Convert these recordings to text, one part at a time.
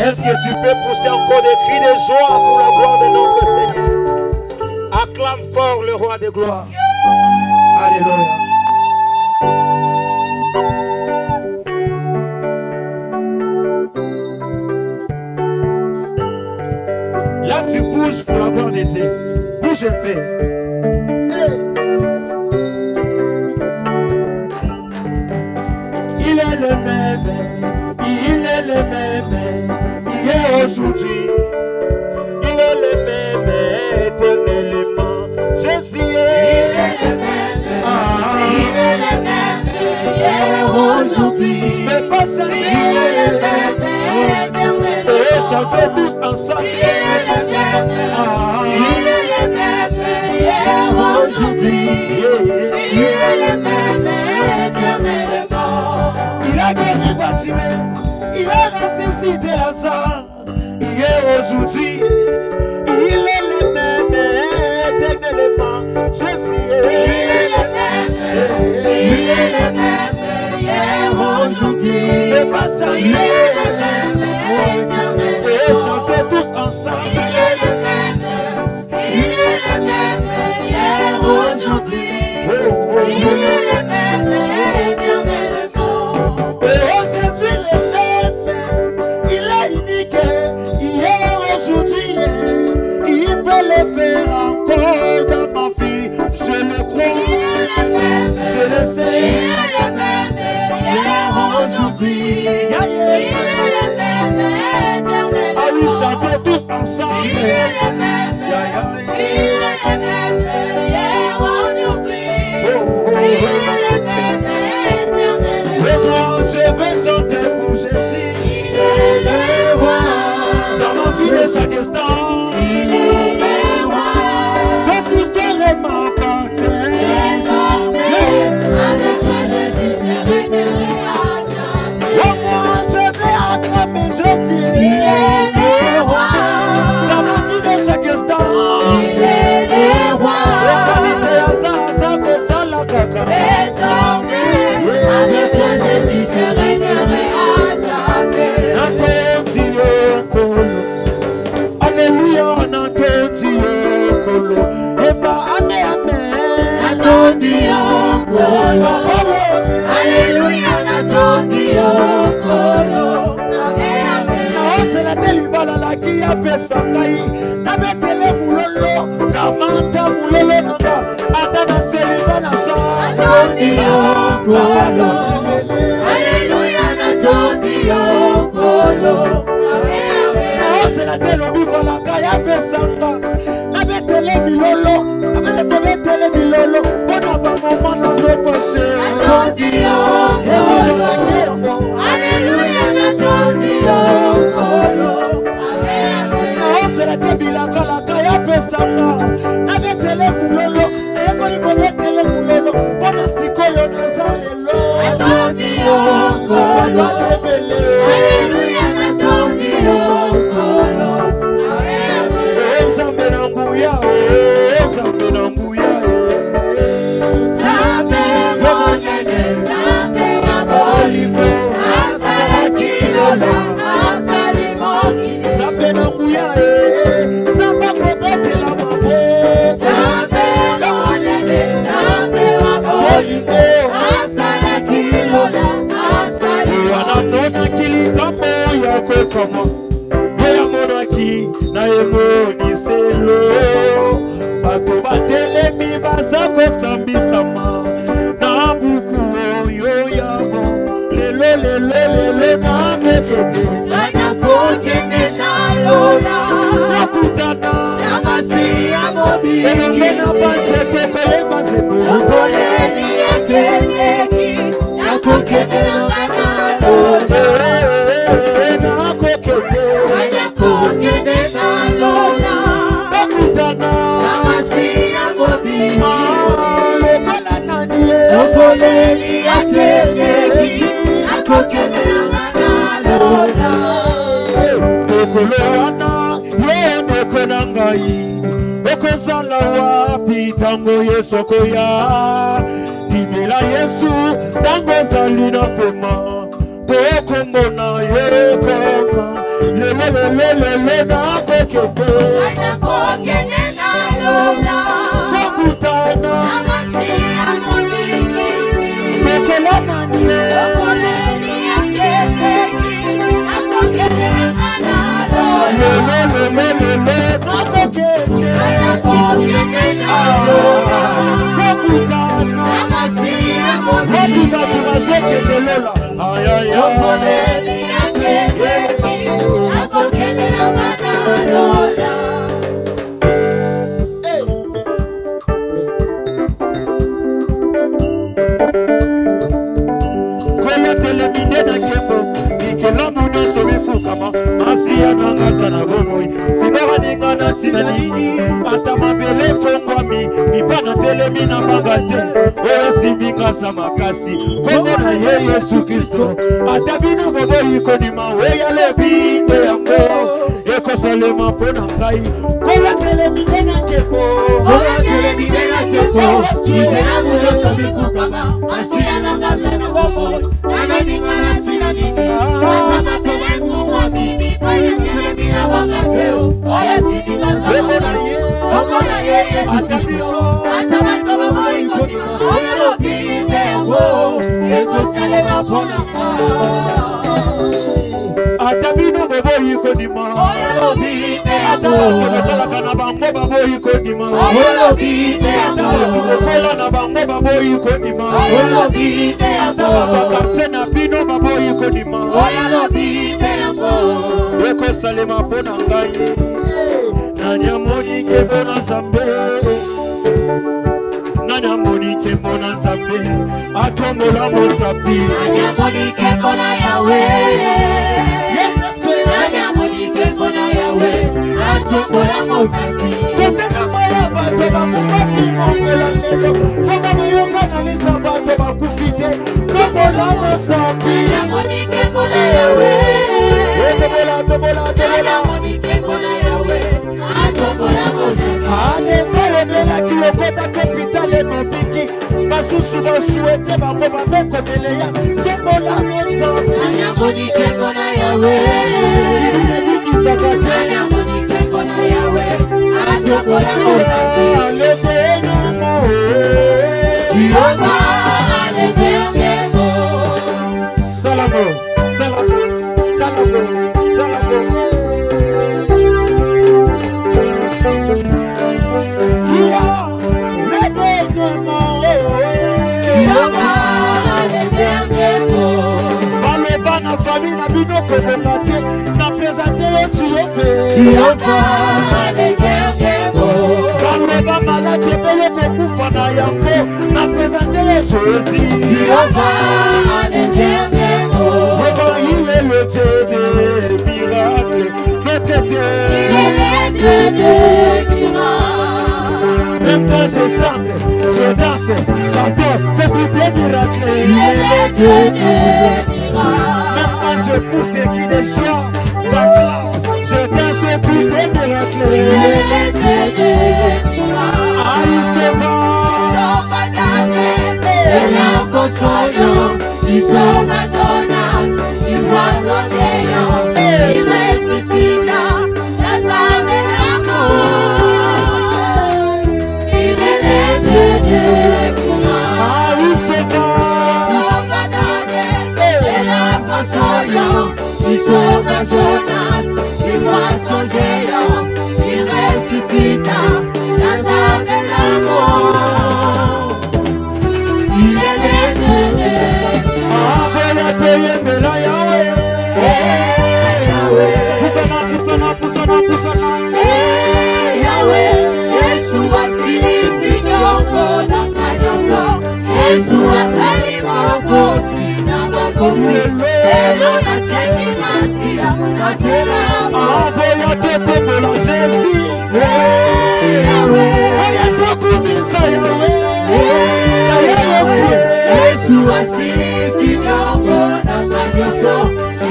Est-ce que tu peux pousser encore des cris de joie pour la gloire de notre Seigneur? Acclame fort le roi de gloire. Alléluia. Là tu bouges pour la gloire de Dieu. Bouge un peu. Il est le même, il est le même, hier, aujourd'hui. Il est le même éternellement. Jésus est le même, il est le même, hier, aujourd'hui. Mais pas changer. Il est le même éternellement. Et chantez tous ensemble. Il est le même, il est le même, hier, aujourd'hui. Il est le même éternellement. Il a guéri Bartimée, il a ressuscité Lazare. Hier, aujourd'hui, il est le même éternellement. Jésus Il est le même, il est le même, hier, aujourd'hui. Et pas changer. Il est le même éternellement. Et chantez tous ensemble. Il est le même, il est le même, hier, aujourd'hui. Il est le même éternellement. Oh Jésus le même, il est unique. Hier, aujourd'hui, il peut le faire encore dans ma vie. Je le crois, Il est le même, je le il sais. est le même, hier, aujourd'hui. Il est le même éternellement. Ah oui, chantez tous ensemble. Il est le même, il est le même, hier, aujourd'hui. Il est le même éternellement. Et moi, je vais chanter pour Jésus. Il est le roi. Dans ma vie de chaque instant, Il est le roi. cette histoire m'appartient. Désormais, avec toi je suis régnérer à jamais. Oh moi, je vais acclamer Jésus. Il est le roi. Dans ma vie de chaque instant, Il est le roi. qualité à ça, que ça la caca. Désormais, avec toi je suis régnérer à jamais. Alléluia, Nantoti Okolo. Eba, amen, amen. Natondi okolo. Alléluia, natondi okolo. Amen, amen. C'est la telibala la qui a pesa ngai. Na betele mulolo, kamanta mulolo nanga. Adana seliba na sa. Natondi okolo. Alléluia, natondi okolo. Amen, amen. C'est la telobiko la qui a pesa nga. Na betele milolo, na betele milolo. Bona ba mama na zo pase. Natondi okolo. Alléluia, natondi okolo. Amen, amen. C'est la tebilaka la qui a pesa nga. Na betele mulolo, na yekoli ko betele mulolo. Bona sikoyo na zalelo. Natondi okolo. Alléluia, natondi okolo. Amen, amen. Zambe na mbuya, zambe na mbuya. Zambe monene, zambe ya bolingo. Asala kilola, asali moki. Zambe na mbuya, zambe kobetela mabo. Zambe monene, zambe ya bolingo. Asala kilola, asali moki. Wanamona kilitambo ya kokoma. Oya monaki na emoniselo. Bato batelemi baza kosambisama. Na buku oyo yabo. Lelo na mekete. Lana kokende na lola. Nakutana. Na masi ya mobili. Elonge na basete koyeba sebo. Nakoleli ekendeki. Nakokende na ngana lola. Lana kokende na lola. Nakutana. Na masi ya mobili. Lokola nani. Nakoleli ekendeki. Nakokende na ngana lola. Okolo wana yemeko na ngai. Okozala wapi tango Yesu akoya. Bimela Yesu tango ozali na pema. Kokombo na ye kaka. Lelo Yesu Kristo atabino bobo ikonima weya lebinde yango ekosalema pona kai kola telemine na kepo Sina mulo sobifukama Asiana ngazana bobo Nana ningana sina nini Atama telefu wa bibi Paya telemina wakazeo Oya sibika za wakasi Okona yeye subifo Atama toba boi kotima Oya lopinde yango Eko salema pona ka atabino bobo ikonima Oya lopinde yango Atama salaka na bango babo ikonima Oya lopinde yango Kola na bango babo ikonima Oya lopinde yango Bakate na bino babo ikonima Oya lopinde yango Eko salema pona ngai Nanya moni ke bona zambe Nanya moni ke bona zambe Atomola mosapi Nanya moni ke bona yawe Nanya moni ke bona yawe Atomola mosapi Kumena maya bato bakufaki mongela lelo Kumena yosana lista bato bakufite Tomola mosapi Nanya moni ke bona yawe Nanya moni ke bona yawe Atomola mosapi Ane fere bela kilokota kapitale mobiki Basusu basuete bango bameko meleya Tomola mosapi Nanya moni ke bona yawe Nanya moni ke bona yawe Atomola mosapi Yehova alebengemo Salamo, salamo, salamo, salamo. Yehova alebengemo Balobana famille na binoko bongate na présenter au Tiyove. Yehova alebengemo Baloba malade beloko kufa na yango na présenter au Jésus. Yehova alebengemo Il est le Dieu des miracles, notre Dieu. Il est le Dieu des miracles. Même quand je chante, je danse, j'adore, c'est tout des miracles. Il est le Dieu des miracles. Même quand je pousse des cris de joie, j'acclame, je danse, c'est tout des miracles. Il est le Dieu des miracles. Aïe, c'est vrai. El apostolo hizo personas y pastoreó y resucita la sangre del amor y del eterno. Aïe, c'est El apostolo hizo personas y pastoreó y resucita la sangre del amor. Yesu wasilisi nyongo na kanyoso Yesu wasali mokozi na makozi Elo na sengi masia na telamo Aboya tete mola Jésus. Oya tokumisa Yahweh. Yesu wasilisi nyongo na kanyoso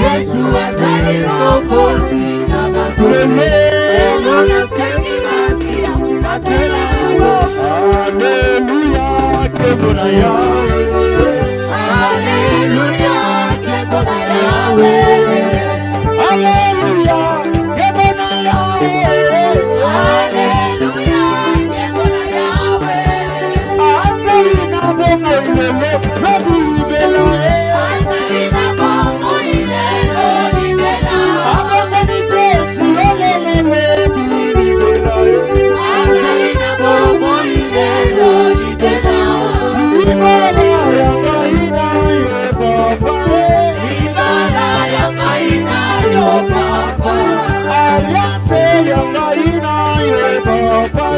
Yesu wasali mokozi na makozi Elo na sengi masia na telamo Alléluia, que bon Yahweh. Alléluia, que bon Yahweh. Alléluia,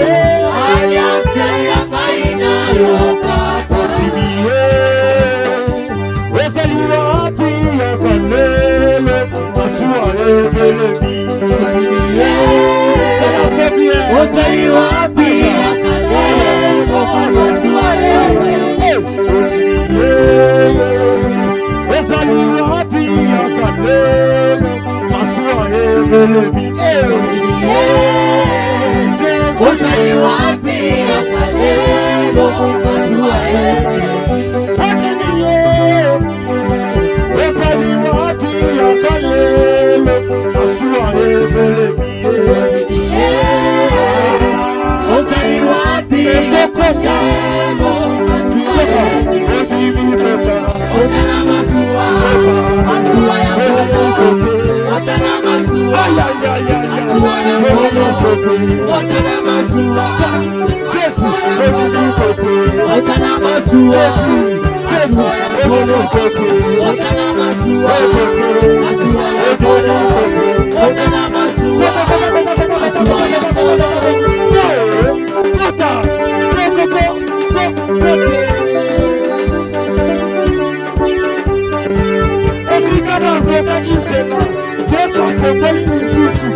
Alliance ya maina yokata. Otimie. Ozali wapi ya kalelo masua ebelebi. Otimie. Ozali wapi ya kalelo masua ebelebi. Otimie. Ozali wapi ya kalelo masua ebelebi. Otimie. Ozali wapi ya kalelo masua ebelebi. Ozali wapi ya kalelo masua ebelebi. Ozali wapi ya kalelo masua ebelebi. Otana masua, masua ya polo. Otana masua, masua ya polo. Otana masua, masua ya polo. Otana masua, masua ya polo. Otana masua, masua ya polo. Otana masua, masua ya polo. Kota, Esikana kota kisela, Yesu afobeli nisusu.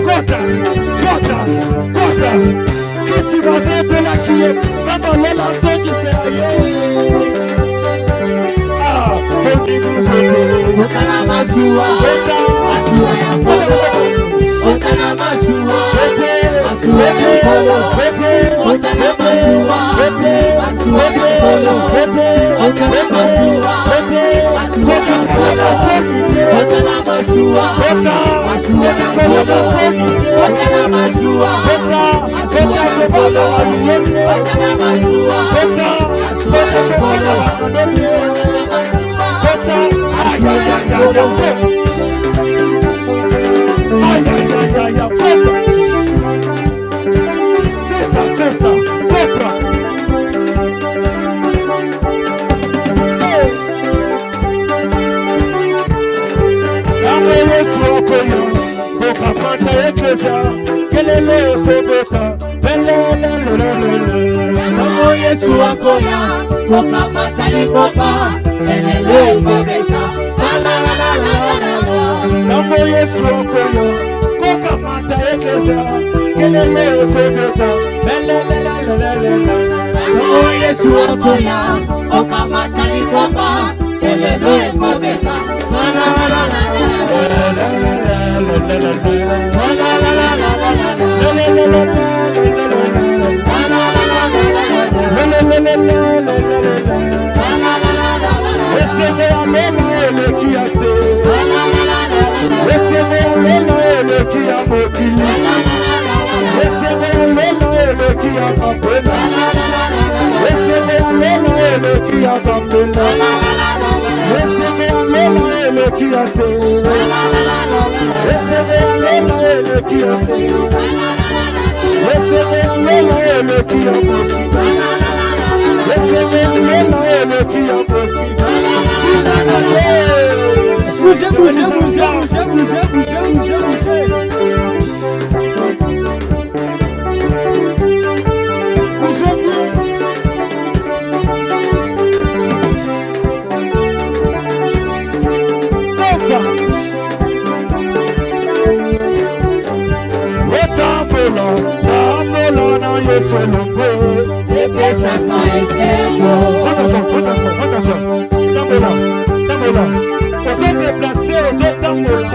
Kota. Kiti madebe la kiye, Santa lola songi se aye. Otana masua, masua ya polo. Otana masua, masua ya polo. Otana masua, masua ya polo. Otana masua, masua ya polo. Otana masua, masua ya polo. Otana masua, masua ya polo. Otana masua, masua ya polo. C'est ça, Petra. Amele sokoyo, kokapata eklesa, kelele kobeta, velelelelele. Namo Yesu akoya, kokamata likopa, elele kobeta, la la la la la la la. Namo Yesu akoya, kokamata eklesa, kelele kobeta, velelelelele. Namo Yesu akoya, kokamata likopa, elele kobeta, la la la la la la la. Vous êtes déplacés aux autres tambours,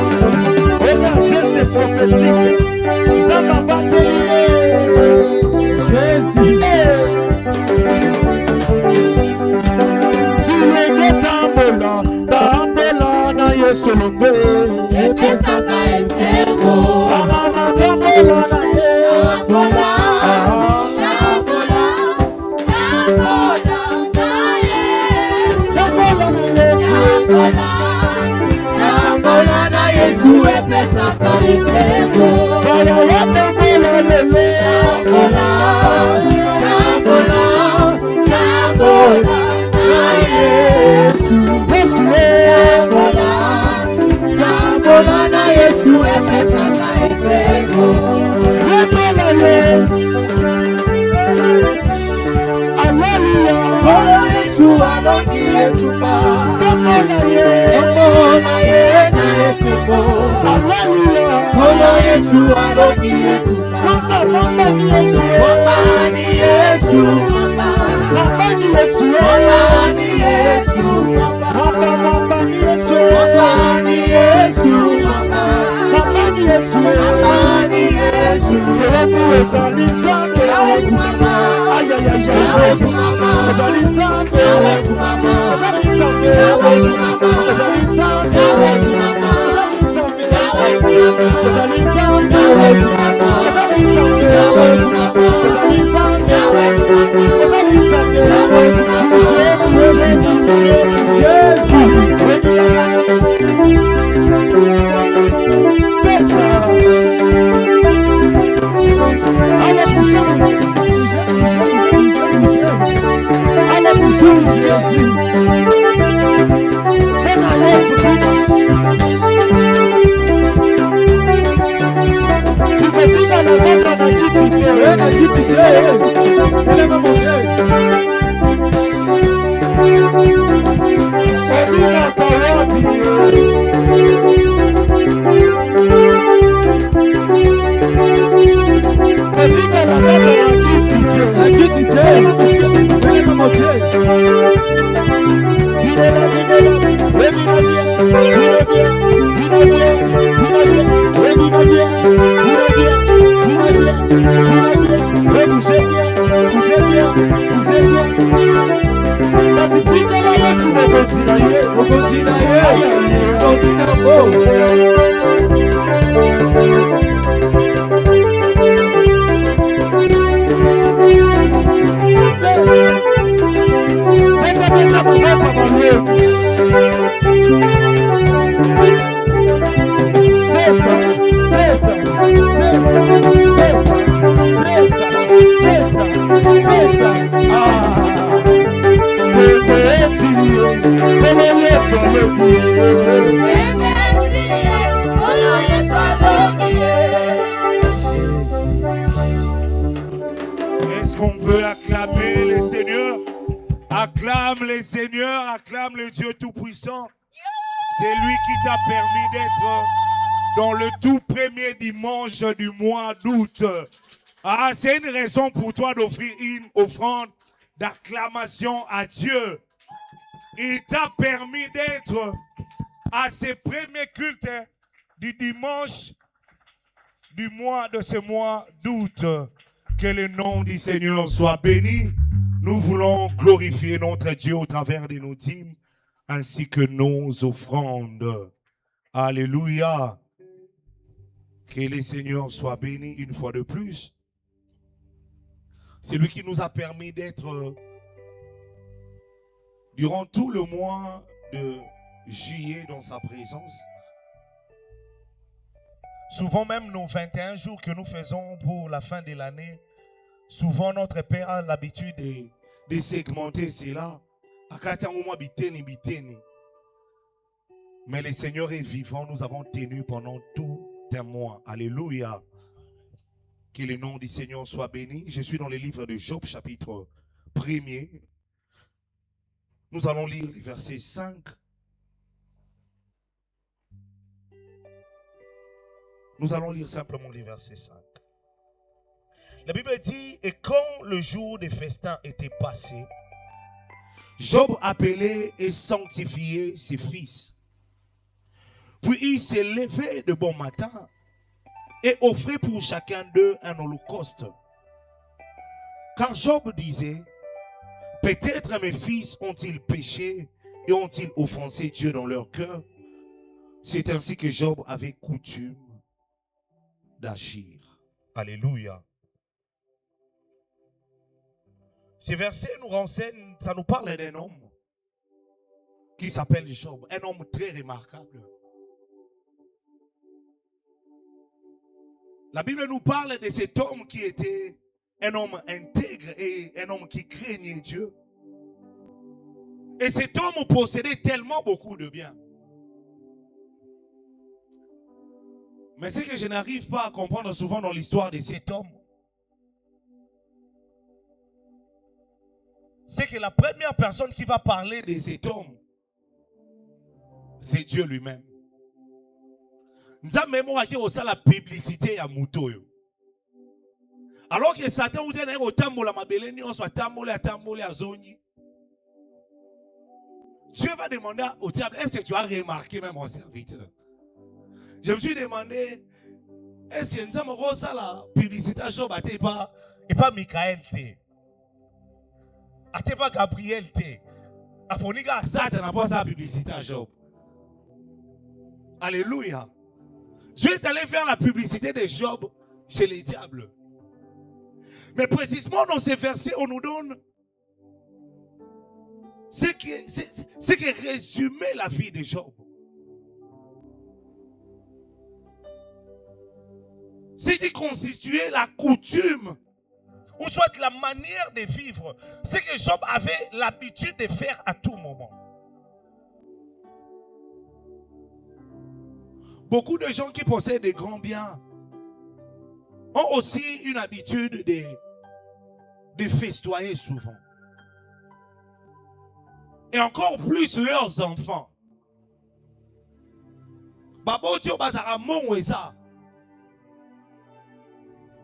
aux gestes prophétiques. Ça m'a battu. Jésus. Tambola na Yesu longo. Epesaka esengo. Tambola na Yesu. Tambola na Yesu epesaka esengo. Tambola lele. Tambola na Yesu. Tambola na Yesu epesaka esengo. sebo. Hallelujah. Kolo Yesu aloni yetu. Mama ni Yesu. Mama ni Yesu. Mama ni Yesu. Mama ni Yesu. Mama ni Yesu. Mama ni Yesu. Mama ni Yesu. Mama ni Yesu. Yesu esalizambe. Yawe kumama. Yawe kumama. Esalizambe. Yawe kumama. Esalizambe. Yawe kumama. Esalizambe. Yawe kumama. Esalizambe. Yawe kumama. Esalizambe. Yawe kumama. Esalizambe. Yawe kumama. Esalizambe. Yawe kumama. Esalizambe. Yawe kumama. C'est ça. Allez pousser. Allez pousser Jésus. On a l'esprit. Si tu dis dans le temps, on a dit cité. On a dit cité. Elle est même Obina Kawabi. Katika la kata ya Kitite. La Kitite. Elle est même Est-ce qu'on veut acclamer le Seigneur? Acclame le Seigneur, acclame le Dieu Tout-Puissant. C'est lui qui t'a permis d'être dans le tout premier dimanche du mois d'août. Ah, c'est une raison pour toi d'offrir une offrande d'acclamation à Dieu. Il t'a permis d'être à ce premier culte du dimanche du mois de ce mois d'août. Que le nom du Seigneur soit béni. Nous voulons glorifier notre Dieu au travers de nos dîmes ainsi que nos offrandes. Alléluia. Que le Seigneur soit béni une fois de plus. C'est lui qui nous a permis d'être durant tout le mois de juillet dans sa présence. Souvent même nos 21 jours que nous faisons pour la fin de l'année, souvent notre Père a l'habitude de segmenter cela. Mais le Seigneur est vivant, nous avons tenu pendant tout un mois. Alléluia. Que le nom du Seigneur soit béni. Je suis dans le livre de Job, chapitre 1er. Nous allons lire le verset 5. Nous allons lire simplement les versets 5. La Bible dit, et quand le jour des festins était passé, Job appelait et sanctifiait ses fils. Puis il s'est levé de bon matin et offrait pour chacun d'eux un holocauste. Car Job disait, peut-être mes fils ont-ils péché et ont-ils offensé Dieu dans leur cœur. C'est ainsi que Job avait coutume d'agir. Alléluia. Ces versets nous renseignent, ça nous parle d'un homme qui s'appelle Job, un homme très remarquable. La Bible nous parle de cet homme qui était un homme intègre et un homme qui craignait Dieu. Et cet homme possédait tellement beaucoup de biens. Mais ce que je n'arrive pas à comprendre souvent dans l'histoire de cet homme, c'est que la première personne qui va parler de cet homme, c'est Dieu lui-même. Nous avons même aussi la publicité à Moutoyo. Alors que Satan vous dit au tambola mabeleni on soit tambola à zoni. Dieu va demander au diable, est-ce que tu as remarqué même mon serviteur? Je me suis demandé, est-ce que nous avons reçu la publicité à Job et pas Michael T. Et pas Gabriel T. Aponika Satan n'a pas sa publicité à Job. Alléluia. Dieu est allé faire la publicité de Job chez les diables. Mais précisément dans ces versets, on nous donne ce qui résumait la vie de Job. Ce qui constituait la coutume, ou soit la manière de vivre, ce que Job avait l'habitude de faire à tout moment. Beaucoup de gens qui possèdent des grands biens ont aussi une habitude de festoyer souvent. Et encore plus leurs enfants.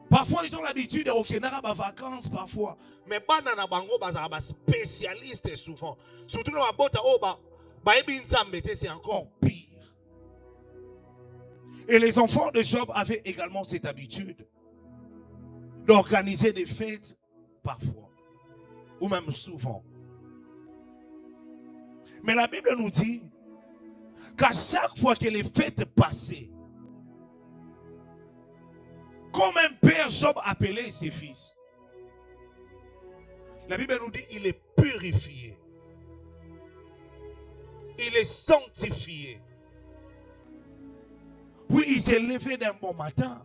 Parfois, ils ont l'habitude de revenir à vacances, parfois. Mais banana bango bazara spécialiste souvent. Surtout dans la botte c'est encore pire. Et les enfants de Job avaient également cette habitude d'organiser des fêtes parfois, ou même souvent. Mais la Bible nous dit qu'à chaque fois que les fêtes passaient, comme un père, Job appelait ses fils. La Bible nous dit qu'il est purifié. Il est sanctifié. Puis il s'est levé d'un bon matin.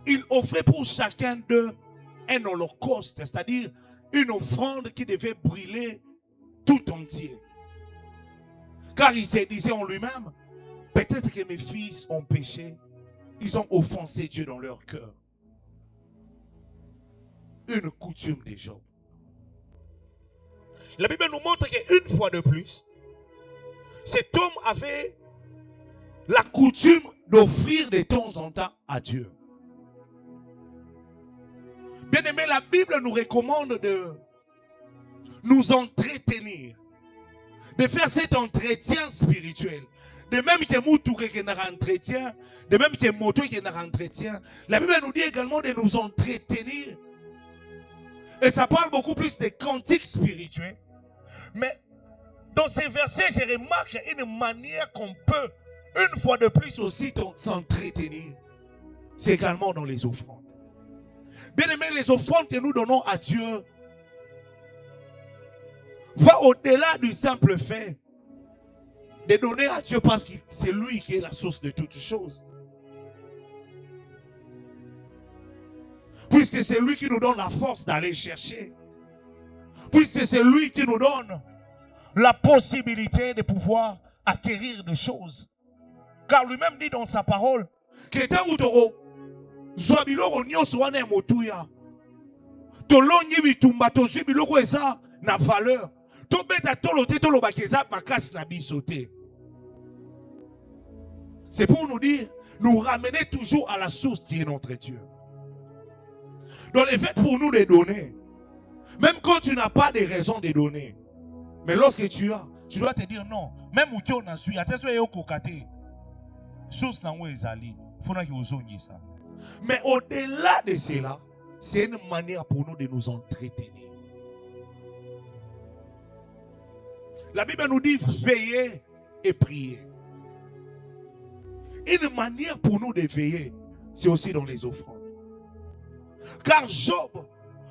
Il offrait pour chacun d'eux un holocauste, c'est-à-dire une offrande qui devait brûler tout entier. Car il se disait en lui-même, peut-être que mes fils ont péché. Ils ont offensé Dieu dans leur cœur. Une coutume des Job. La Bible nous montre qu'une fois de plus, cet homme avait la coutume d'offrir de temps en temps à Dieu. Bien aimé, la Bible nous recommande de nous entretenir, de faire cet entretien spirituel. De même que Moutou qui est un entretien, de même que Moto qui est un entretien, la Bible nous dit également de nous entretenir. Et ça parle beaucoup plus de cantiques spirituels. Mais dans ces versets, je remarque une manière qu'on peut, une fois de plus aussi, s'entretenir. C'est également dans les offrandes. Bien aimé, les offrandes que nous donnons à Dieu va au-delà du simple fait de donner à Dieu parce que c'est lui qui est la source de toutes choses. Puisque c'est lui qui nous donne la force d'aller chercher. Puisque c'est lui qui nous donne la possibilité de pouvoir acquérir des choses. Car lui-même dit dans sa parole que tant que Zobiloko nyonso wana ya motuya tolongi bitumba tozwi biloko eza na valeur tobeta tolo te tolo bakeza makasi na biso te. C'est pour nous dire, nous ramener toujours à la source qui est notre Dieu. Donc le fait pour nous de donner, même quand tu n'as pas de raison de donner, mais lorsque tu as, tu dois te dire non, même où tu en suis, attention à kokate, source na où ezali, faut na ki ozongi ça. Mais au-delà de cela, c'est une manière pour nous de nous entretenir. La Bible nous dit veiller et prier. Une manière pour nous de veiller, c'est aussi dans les offrandes. Car Job,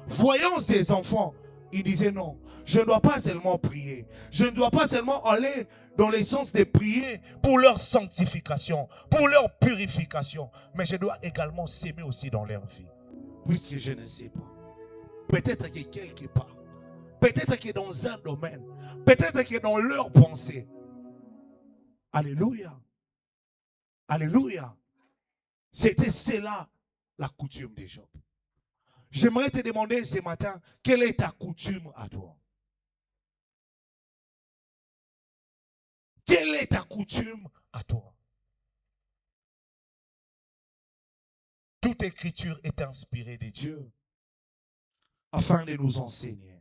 voyant ses enfants, il disait non, je ne dois pas seulement prier, je ne dois pas seulement aller dans le sens de prier pour leur sanctification, pour leur purification, mais je dois également s'aimer aussi dans leur vie. Puisque je ne sais pas, peut-être que quelque part, peut-être que dans un domaine, peut-être que dans leur pensée. Alléluia. Alléluia. C'était cela la coutume de Job. J'aimerais te demander ce matin, quelle est ta coutume à toi? Quelle est ta coutume à toi? toute écriture est inspirée de Dieu afin de nous enseigner.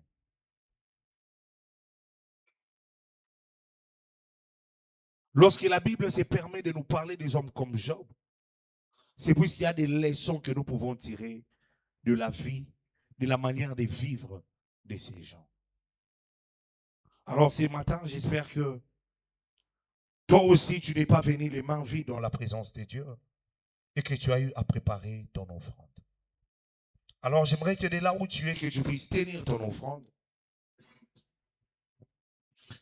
Lorsque la Bible se permet de nous parler des hommes comme Job, c'est puisqu'il y a des leçons que nous pouvons tirer de la vie, de la manière de vivre de ces gens. Alors ce matin, j'espère que toi aussi, tu n'es pas venu les mains vides dans la présence de Dieu et que tu as eu à préparer ton offrande. Alors j'aimerais que de là où tu es, que tu puisses tenir ton offrande,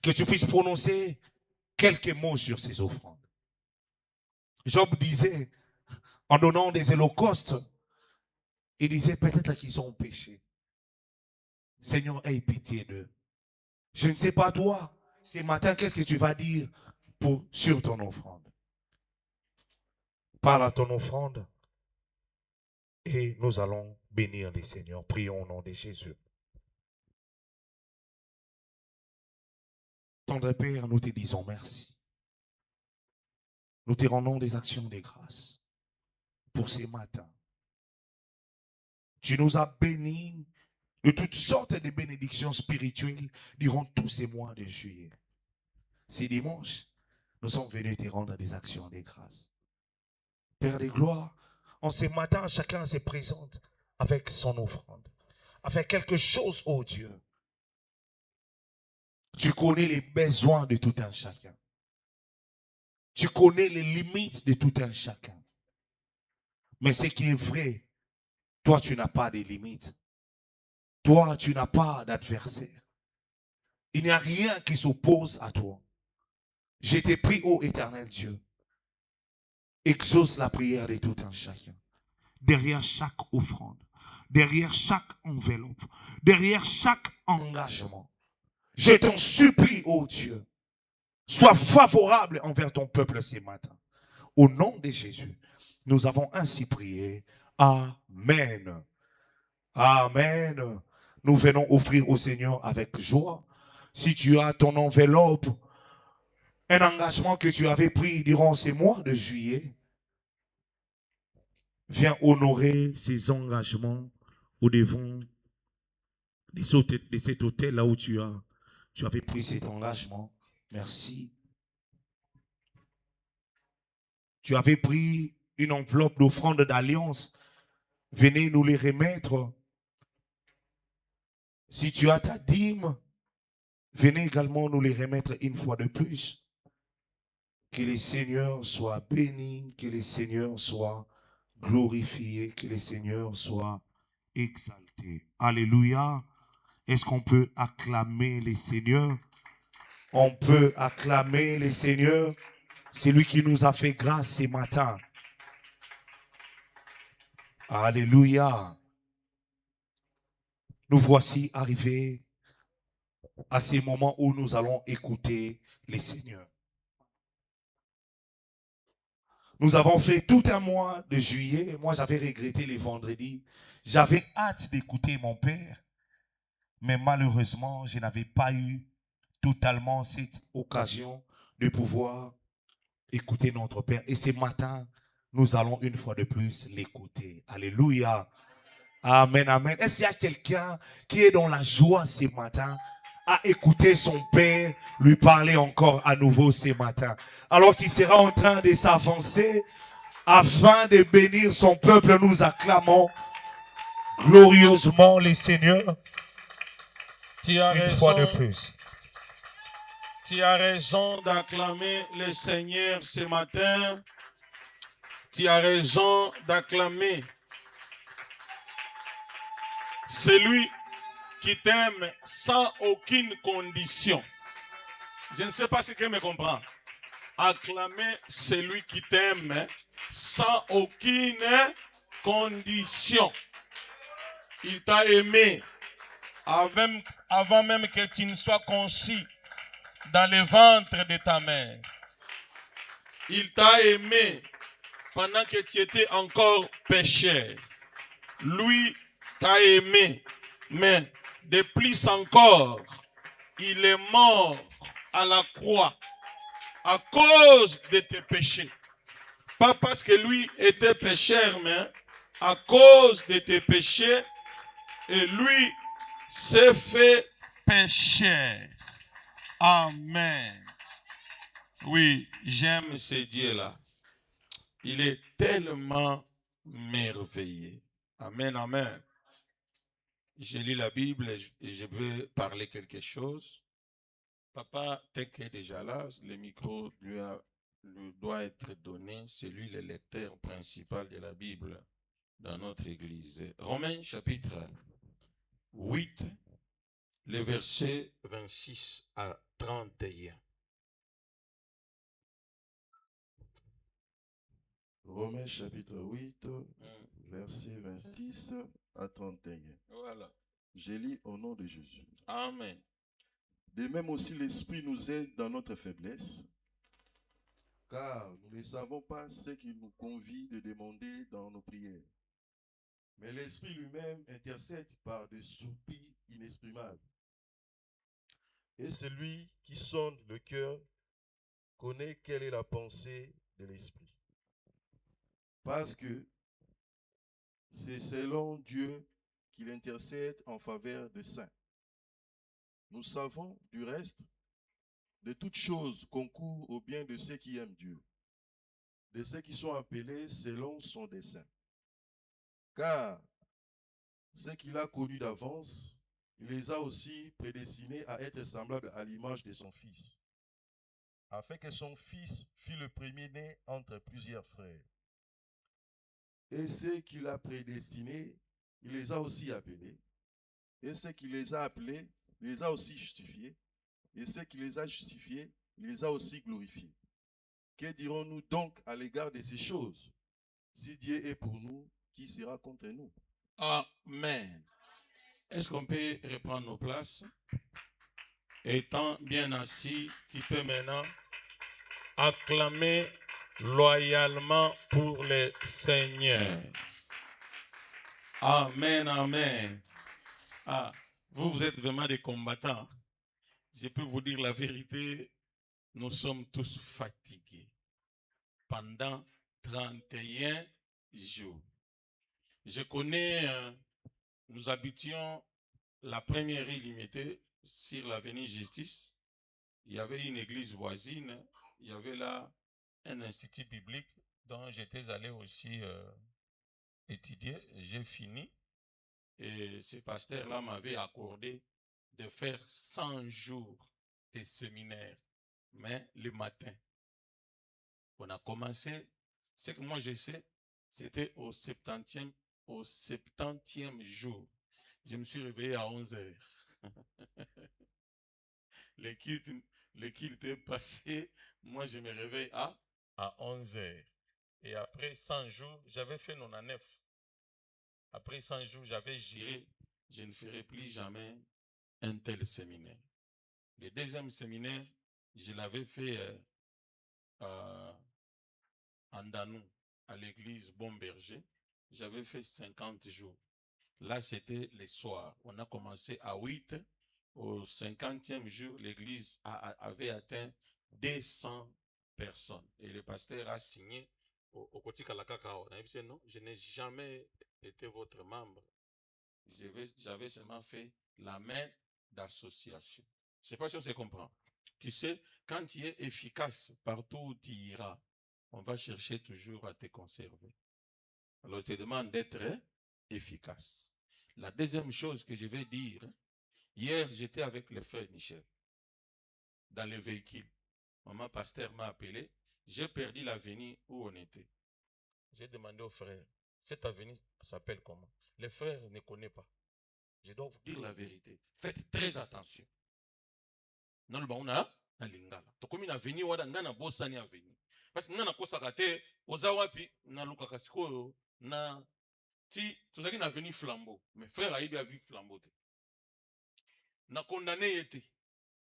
que tu puisses prononcer quelques mots sur ces offrandes. Job disait, en donnant des holocaustes, il disait peut-être qu'ils ont péché. Seigneur, aie pitié d'eux. Je ne sais pas toi, ce matin, qu'est-ce que tu vas dire sur ton offrande? Parle à ton offrande et nous allons bénir les Seigneurs. Prions au nom de Jésus. Tendre Père, nous te disons merci. Nous te rendons des actions de grâce pour ces matins. Tu nous as bénis de toutes sortes de bénédictions spirituelles durant tous ces mois de juillet. Ce dimanche, nous sommes venus te rendre des actions de grâce. Père de gloire, en ce matin, chacun se présente avec son offrande, avec quelque chose, oh Dieu. Tu connais les besoins de tout un chacun. Tu connais les limites de tout un chacun. Mais ce qui est vrai, toi, tu n'as pas de limites. Toi, tu n'as pas d'adversaire. Il n'y a rien qui s'oppose à toi. Je te prie, ô éternel Dieu, exauce la prière de tout un chacun. Derrière chaque offrande, derrière chaque enveloppe, derrière chaque engagement. Je t'en supplie, ô Dieu, sois favorable envers ton peuple ce matin. Au nom de Jésus, nous avons ainsi prié. Amen. Amen. Nous venons offrir au Seigneur avec joie. Si tu as ton enveloppe, un engagement que tu avais pris durant ces mois de juillet, viens honorer ces engagements au devant de cet hôtel là où tu avais pris cet engagement. Merci. Tu avais pris une enveloppe d'offrande d'alliance. Venez nous les remettre. Si tu as ta dîme, venez également nous les remettre une fois de plus. Que le Seigneur soit béni, que le Seigneur soit glorifié, que le Seigneur soit exalté. Alléluia. Est-ce qu'on peut acclamer le Seigneur? On peut acclamer le Seigneur. C'est lui qui nous a fait grâce ce matin. Alléluia. Nous voici arrivés à ces moments où nous allons écouter le Seigneur. Nous avons fait tout un mois de juillet. Moi, j'avais regretté les vendredis. J'avais hâte d'écouter mon père. Mais malheureusement, je n'avais pas eu totalement cette occasion de pouvoir écouter notre Père. Et ce matin, nous allons une fois de plus l'écouter. Alléluia. Amen, amen. Est-ce qu'il y a quelqu'un qui est dans la joie ce matin à écouter son Père lui parler encore à nouveau ce matin? Alors qu'il sera en train de s'avancer afin de bénir son peuple, nous acclamons glorieusement les seigneurs. Une fois de plus. Tu as raison d'acclamer le Seigneur ce matin. Tu as raison d'acclamer celui qui t'aime sans aucune condition. Je ne sais pas si quelqu'un me comprend. Acclamer celui qui t'aime sans aucune condition. Il t'a aimé avant même que tu ne sois conçu dans le ventre de ta mère. Il t'a aimé pendant que tu étais encore pécheur. Lui t'a aimé, mais de plus encore, il est mort à la croix à cause de tes péchés. Pas parce que lui était pécheur, mais à cause de tes péchés, et lui s'est fait pécheur. Amen. Oui, j'aime ce Dieu-là. Il est tellement merveilleux. Amen, amen. Je lis la Bible et je veux parler quelque chose. Papa, t'es déjà là, le micro lui doit être donné. C'est lui le lecteur principal de la Bible dans notre église. Romains chapitre 8, les versets 26 à 31. Romains chapitre 8, versets 26 à 31. Voilà. Je lis au nom de Jésus. Amen. De même aussi l'Esprit nous aide dans notre faiblesse, car nous ne savons pas ce qu'il nous convie de demander dans nos prières. Mais l'Esprit lui-même intercède par des soupirs inexprimables. Et celui qui sonde le cœur connaît quelle est la pensée de l'Esprit. Parce que c'est selon Dieu qu'il intercède en faveur des saints. Nous savons du reste, de toutes choses concourent au bien de ceux qui aiment Dieu, de ceux qui sont appelés selon son dessein. Car ceux qu'il a connus d'avance, il les a aussi prédestinés à être semblables à l'image de son Fils, afin que son Fils fût le premier-né entre plusieurs frères. Et ceux qu'il a prédestinés, il les a aussi appelés. Et ceux qu'il les a appelés, il les a aussi justifiés. Et ceux qui les a justifiés, il les a aussi glorifiés. Que dirons-nous donc à l'égard de ces choses? Si Dieu est pour nous, qui sera contre nous? Amen. Est-ce qu'on peut reprendre nos places? Étant bien assis, tu peux maintenant acclamer loyalement pour le Seigneur. Amen, amen. Ah, vous êtes vraiment des combattants. Je peux vous dire la vérité, nous sommes tous fatigués pendant 31 jours. Je connais, nous habitions la première île limitée sur l'avenue Justice. Il y avait une église voisine, il y avait là un institut biblique dont j'étais allé aussi étudier. J'ai fini et ce pasteur-là m'avait accordé de faire 100 jours de séminaire, mais le matin. On a commencé, ce que moi je sais, c'était au 70e jour. Je me suis réveillé à 11 heures. Le culte est passé, moi je me réveille à 11 heures. Et après 100 jours, j'avais fait 99. Après 100 jours, j'avais juré, je ne ferai plus jamais un tel séminaire. Le deuxième séminaire, je l'avais fait en Danou, à l'église Bon Berger. J'avais fait 50 jours. Là, c'était le soir. On a commencé à 8. Au 50e jour, l'église avait atteint 200 personnes. Et le pasteur a signé au côté Kalakaka. On a dit non, je n'ai jamais été votre membre. J'avais seulement fait la main d'association. Je ne sais pas si on se comprend. Tu sais, quand tu es efficace partout où tu iras, on va chercher toujours à te conserver. Alors, je te demande d'être efficace. La deuxième chose que je vais dire, hier, j'étais avec le frère Michel dans le véhicule. Maman pasteur m'a appelé. J'ai perdu l'avenue où on était. J'ai demandé au frère, cette avenue s'appelle comment? Le frère ne connaît pas. Je dois vous dire la vérité. Faites très attention. Non, on a lingala. Tokomi na avenue wada ngana bosani avenue. Parce que ngana kosaka te ozawapi na lukaka sikoyo na ti tozaki na avenue Flambeau. Mais frère a bien vu Flambeau. Na condamné été.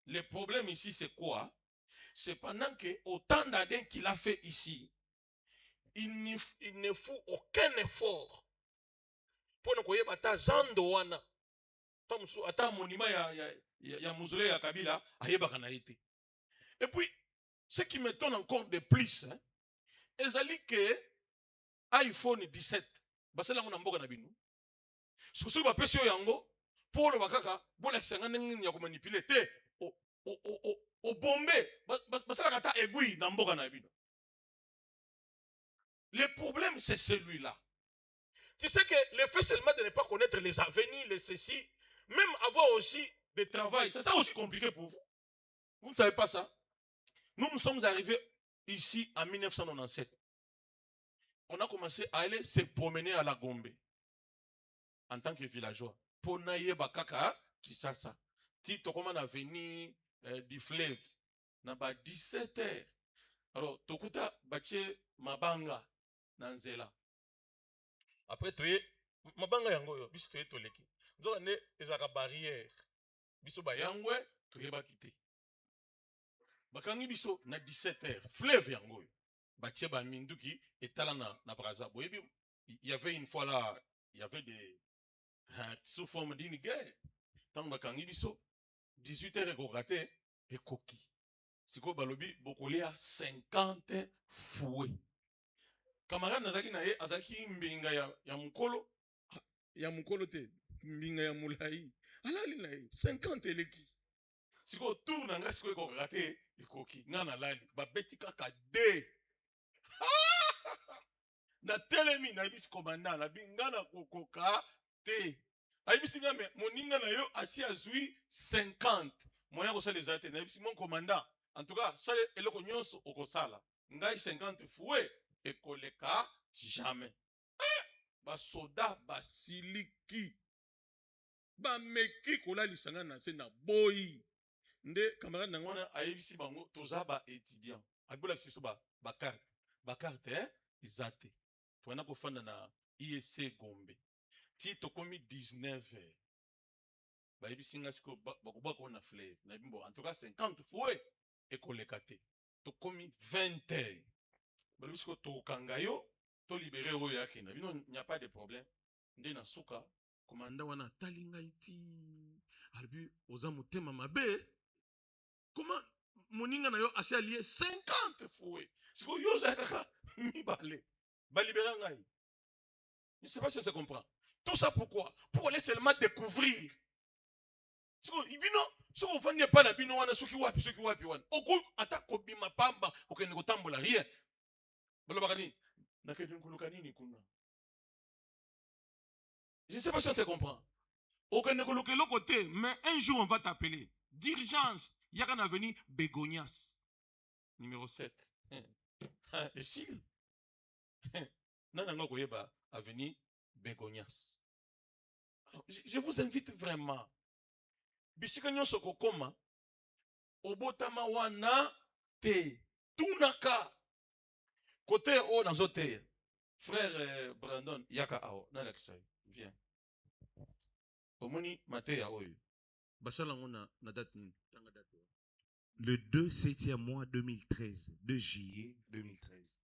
Le problème ici c'est quoi? C'est pendant que autant d'années qu'il a fait ici, il ne faut aucun effort pour ne koyeba ta zando wana. Ata monument ya Mausolée ya Kabila ayebaka na été. Et puis ce qui m'étonne encore de plus, ezali que iPhone 17 basala ngona mboka na bino soki bapesi yo yango mpo oloba kaka bolakisa nga ndenge nini ya komanipule te obombe basalaka ata aiguille na mboka na bino. Le problème c'est celui-là. Tu sais que le fait seulement de ne pas connaître les avenirs, les ceci, même avoir aussi des travail, c'est ça aussi compliqué pour vous. Vous ne savez pas ça? Nous sommes arrivés ici en 1997. On a commencé à aller se promener à la Gombe en tant que villageois. Pour naïe bakaka Kisasa. Tito comment on a venu du fleuve. Na ba 17h. Alors tokuta bache mabanga nanzela. Après toye mabanga yango yo biso toye toleki. Donc ane ezaka barrière. Biso ba yangwe toye bakite. Bakangi biso na 17h. Fleuve yango yo. Bache ba minduki etala na Braza. Il y avait une fois là, il y avait des sous forme d'une guerre. Tant bakangi biso 18h ekokate ekoki. Siko balobi bokolia 50 fouets. Camarade nazaki na ye azaki mbinga ya mukolo te mbinga ya mulai. Alali na ye 50 eleki. Siko tour na nga siko ekokate ekoki. Nga na lali babeti kaka 2. Na telemi na ibisi komanda na bingana kokoka te. Aibisi ngame moninga na yo asi azui 50. Moya kosala ezate na ibisi mon commandant. En tout cas, ça eloko nyonso okosala. Ngai 50 fouet ekoleka jamais. Ba soda basiliki. Ba meki kola lisanga na se na boyi. Nde camarade nangona aibisi bango toza ba étudiant. Abola siso ba carte. Ba carte izate. Tuana kofanda na IEC Gombe. Ti tokomi 19h. Ba ibisi ngasiko bakuba ko na fleuve. Na bimbo en tout cas 50 fouet ekoleka te. Tokomi 20h. Ba ibisi to kangayo to libérer oyo yake na bino n'y a pas de problème. Nde na suka komanda wana talinga iti. Albi oza motema mabe. Comment moninga na yo asi allié 50 fouet. Siko yo za kaka mibale. Ba libérer ngai. Je ne sais pas si ça comprend. Tout ça pourquoi? Pour aller seulement découvrir. Si on ne pas la bino wana soki wapi wana. Oku atako bima pamba okende kotambola rien. Balobakani na ketu kulukani ni kuna. Je ne sais pas si ça comprend. Okende kolukelo côté, mais un jour on va t'appeler. D'urgence, il y a qu'un avenir Begonias. Numéro 7. Et si Nananga koyeba avenir Begonias. Je vous invite vraiment. Bisika nyonso kokoma obotama wana te tunaka côté o nazote. Frère Brandon yaka ao na l'extérieur. Viens. Omoni mateya oyo. Basala ngona na date ni tanga date. Le 2 7e mois 2013, 2 juillet 2013.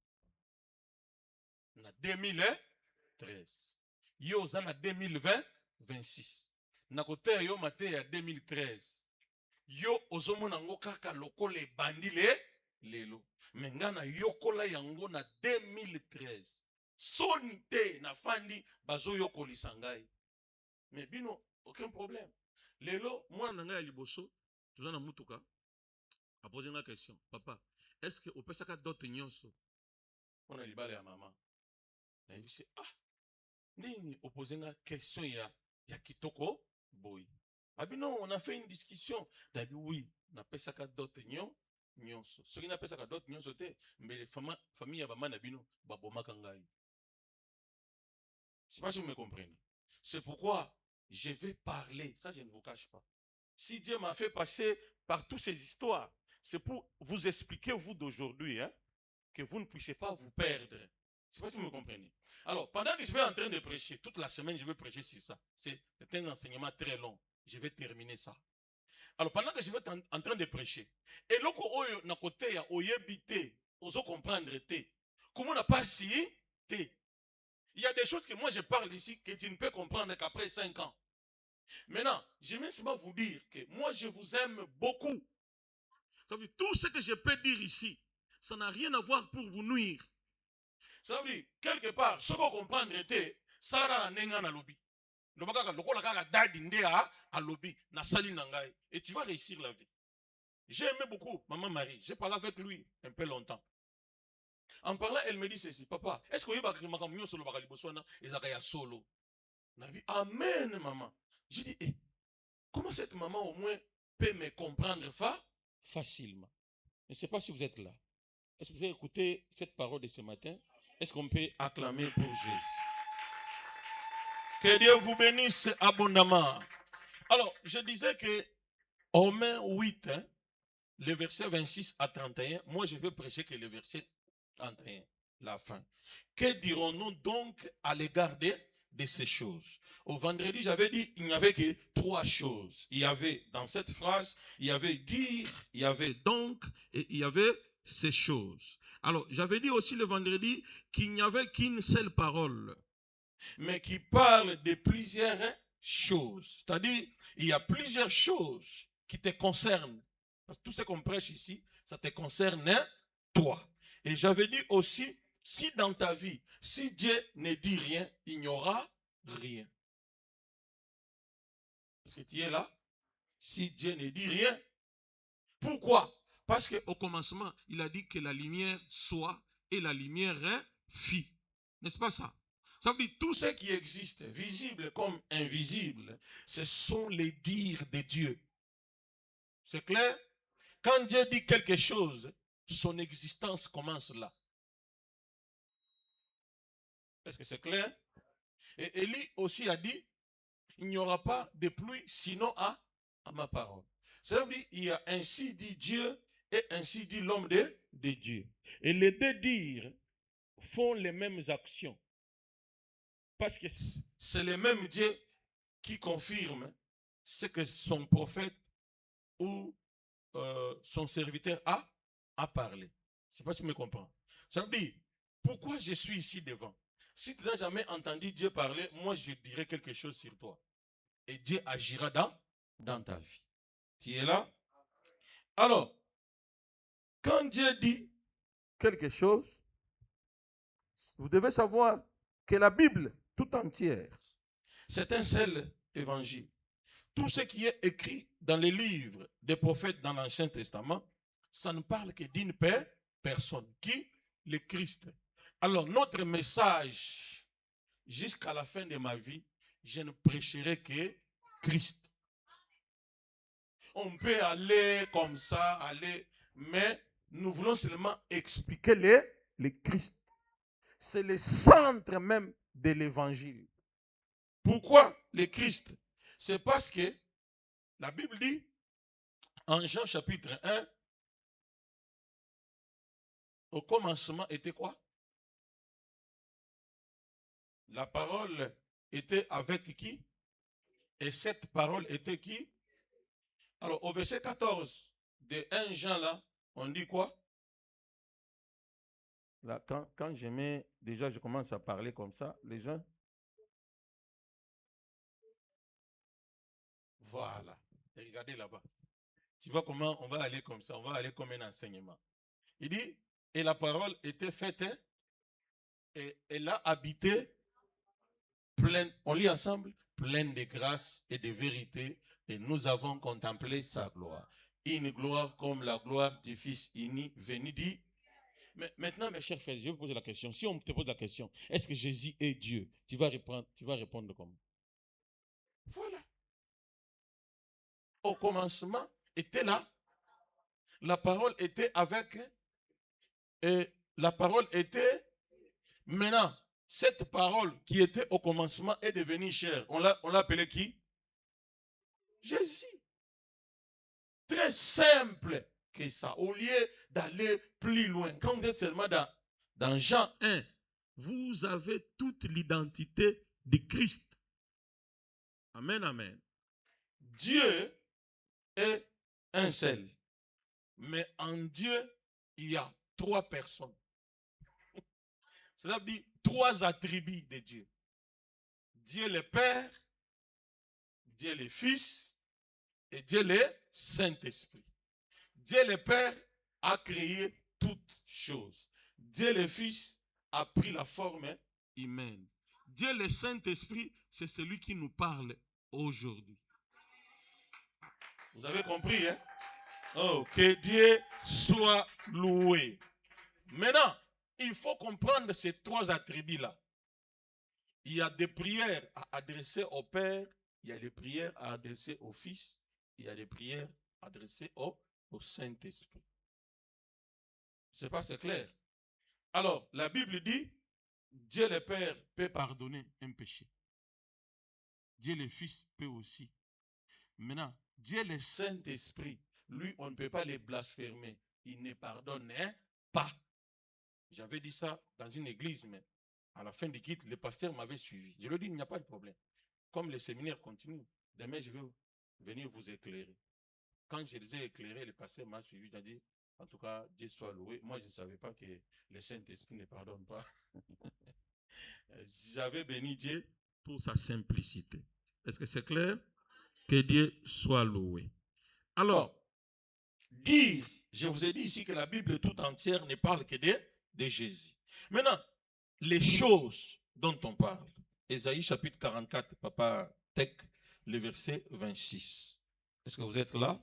Na 2013. Yo za na 2020 26. Na kote yo mate ya 2013. Yo ozomona ngo kaka lokole bandile lelo. Mengana yokola yango na 2013. Sonite na fandi bazo yoko lisangai. Mais bino aucun problème. Lelo moi na ngai liboso tozana mutuka. A poser une question. Papa, est-ce que au pesaka d'autres nyonso? On a libale ya maman. Na dit nini opposer une question ya kitoko boy. Abino on a fait une discussion. Dabi oui, na pesaka d'autres nyonso. Ce qui na pesaka d'autres nyonso te, mais famille ya maman na bino babomaka ngai. Je sais pas si vous me comprenez. C'est pourquoi je vais parler, ça je ne vous cache pas. Si Dieu m'a fait passer par toutes ces histoires, c'est pour vous expliquer, vous d'aujourd'hui, que vous ne puissiez pas vous perdre. Je ne sais pas si vous me comprenez. Alors, pendant que je vais en train de prêcher, toute la semaine, je vais prêcher sur ça. C'est un enseignement très long. Je vais terminer ça. Alors, pendant que je vais en train de prêcher, et là, na côté ya oyebite, oso comprendre te. Comment on n'a pas si te? Il y a des choses que moi je parle ici que tu ne peux comprendre qu'après 5 ans. Maintenant, je vais seulement vous dire que moi je vous aime beaucoup. Ça veut dire, tout ce que je peux dire ici, ça n'a rien à voir pour vous nuire. Ça veut dire, quelque part, ce qu'on comprend était, Sala nenga na lobby. Lobaka lokola kaka dadi ndea à lobby na sali nangai et tu vas réussir la vie. J'ai aimé beaucoup maman Marie. J'ai parlé avec lui un peu longtemps. En parlant, elle me dit ceci, papa, est-ce que vous avez makamio solo bakali boswana ezakaya solo? Nabi amen maman. J'ai dit comment cette maman au moins peut me comprendre facilement. Je ne sais pas si vous êtes là. Est-ce que vous avez écouté cette parole de ce matin? Est-ce qu'on peut acclamer pour Jésus? Que Dieu vous bénisse abondamment. Alors, je disais que Romains 8, le verset 26 à 31, moi je vais prêcher que le verset 31, la fin. Que dirons-nous donc à l'égard de ces choses? Au vendredi, j'avais dit il n'y avait que 3 choses. Il y avait dans cette phrase, il y avait dire, il y avait donc et il y avait ces choses. Alors, j'avais dit aussi le vendredi qu'il n'y avait qu'une seule parole, mais qui parle de plusieurs choses. C'est-à-dire, il y a plusieurs choses qui te concernent. Parce que tout ce qu'on prêche ici, ça te concerne toi. Et j'avais dit aussi, si dans ta vie, si Dieu ne dit rien, il n'y aura rien. Est-ce que tu es là? Si Dieu ne dit rien. Pourquoi? Parce qu'au commencement, il a dit que la lumière soit et la lumière fit. N'est-ce pas ça? Ça veut dire tout ce qui existe, visible comme invisible, ce sont les dires de Dieu. C'est clair? Quand Dieu dit quelque chose, son existence commence là. Est-ce que c'est clair? Et Élie aussi a dit, il n'y aura pas de pluie sinon à ma parole. Ça veut dire, il y a ainsi dit Dieu et ainsi dit l'homme de Dieu. Et les deux dires font les mêmes actions. Parce que c'est le même Dieu qui confirme ce que son prophète ou son serviteur a parlé. Je ne sais pas si tu me comprends. Ça veut dire, pourquoi je suis ici devant? Si tu n'as jamais entendu Dieu parler, moi je dirai quelque chose sur toi. Et Dieu agira dans ta vie. Tu es là? Alors, quand Dieu dit quelque chose, vous devez savoir que la Bible tout entière, c'est un seul évangile. Tout ce qui est écrit dans les livres des prophètes dans l'Ancien Testament, ça ne parle que d'une personne, qui? Le Christ. Alors, notre message, jusqu'à la fin de ma vie, je ne prêcherai que Christ. On peut aller comme ça, mais nous voulons seulement expliquer le Christ. C'est le centre même de l'évangile. Pourquoi le Christ? C'est parce que la Bible dit, en Jean chapitre 1, au commencement était quoi? La parole était avec qui? Et cette parole était qui? Alors, au verset 14 de 1 Jean, là, on dit quoi? Là, quand je mets, déjà, je commence à parler comme ça, les gens. Voilà. Et regardez là-bas. Tu vois comment on va aller comme ça, on va aller comme un enseignement. Il dit, et la parole était faite, et elle a habité pleine, on lit ensemble, pleine de grâce et de vérité, et nous avons contemplé sa gloire. Une gloire comme la gloire du Fils uni venu dit. Mais maintenant, mes chers frères, je vais vous poser la question. Si on te pose la question, est-ce que Jésus est Dieu? Tu vas répondre comment? Voilà. Au commencement, était là. La parole était avec, et la parole était. Maintenant, cette parole qui était au commencement est devenue chair. On l'a appelé qui? Jésus. Très simple que ça. Au lieu d'aller plus loin, quand vous êtes seulement dans Jean 1, vous avez toute l'identité de Christ. Amen, amen. Dieu est un seul. Mais en Dieu, il y a 3 personnes. Cela veut dire 3 attributs de Dieu. Dieu le Père, Dieu le Fils et Dieu le Saint-Esprit. Dieu le Père a créé toutes choses. Dieu le Fils a pris la forme humaine. Dieu le Saint-Esprit, c'est celui qui nous parle aujourd'hui. Vous avez compris, hein? Oh, que Dieu soit loué. Maintenant, il faut comprendre ces trois attributs-là. Il y a des prières à adresser au Père, il y a des prières à adresser au Fils, il y a des prières adressées au Saint-Esprit. Je ne sais pas si c'est clair. Alors, la Bible dit, Dieu le Père peut pardonner un péché. Dieu le Fils peut aussi. Maintenant, Dieu le Saint-Esprit, lui, on ne peut pas les blasphémer. Il ne pardonne pas. J'avais dit ça dans une église, mais à la fin du culte, le pasteur m'avait suivi. Je lui ai dit, il n'y a pas de problème. Comme le séminaire continue, demain, je vais venir vous éclairer. Quand je les ai éclairés, le pasteur m'a suivi. J'ai dit, en tout cas, Dieu soit loué. Moi, je ne savais pas que le Saint-Esprit ne pardonne pas. J'avais béni Dieu pour sa simplicité. Est-ce que c'est clair? Que Dieu soit loué. Alors, dire, je vous ai dit ici que la Bible tout entière ne parle que de Jésus. Maintenant, les choses dont on parle. Ésaïe chapitre 44, Papa Tech, le verset 26. Est-ce que vous êtes là?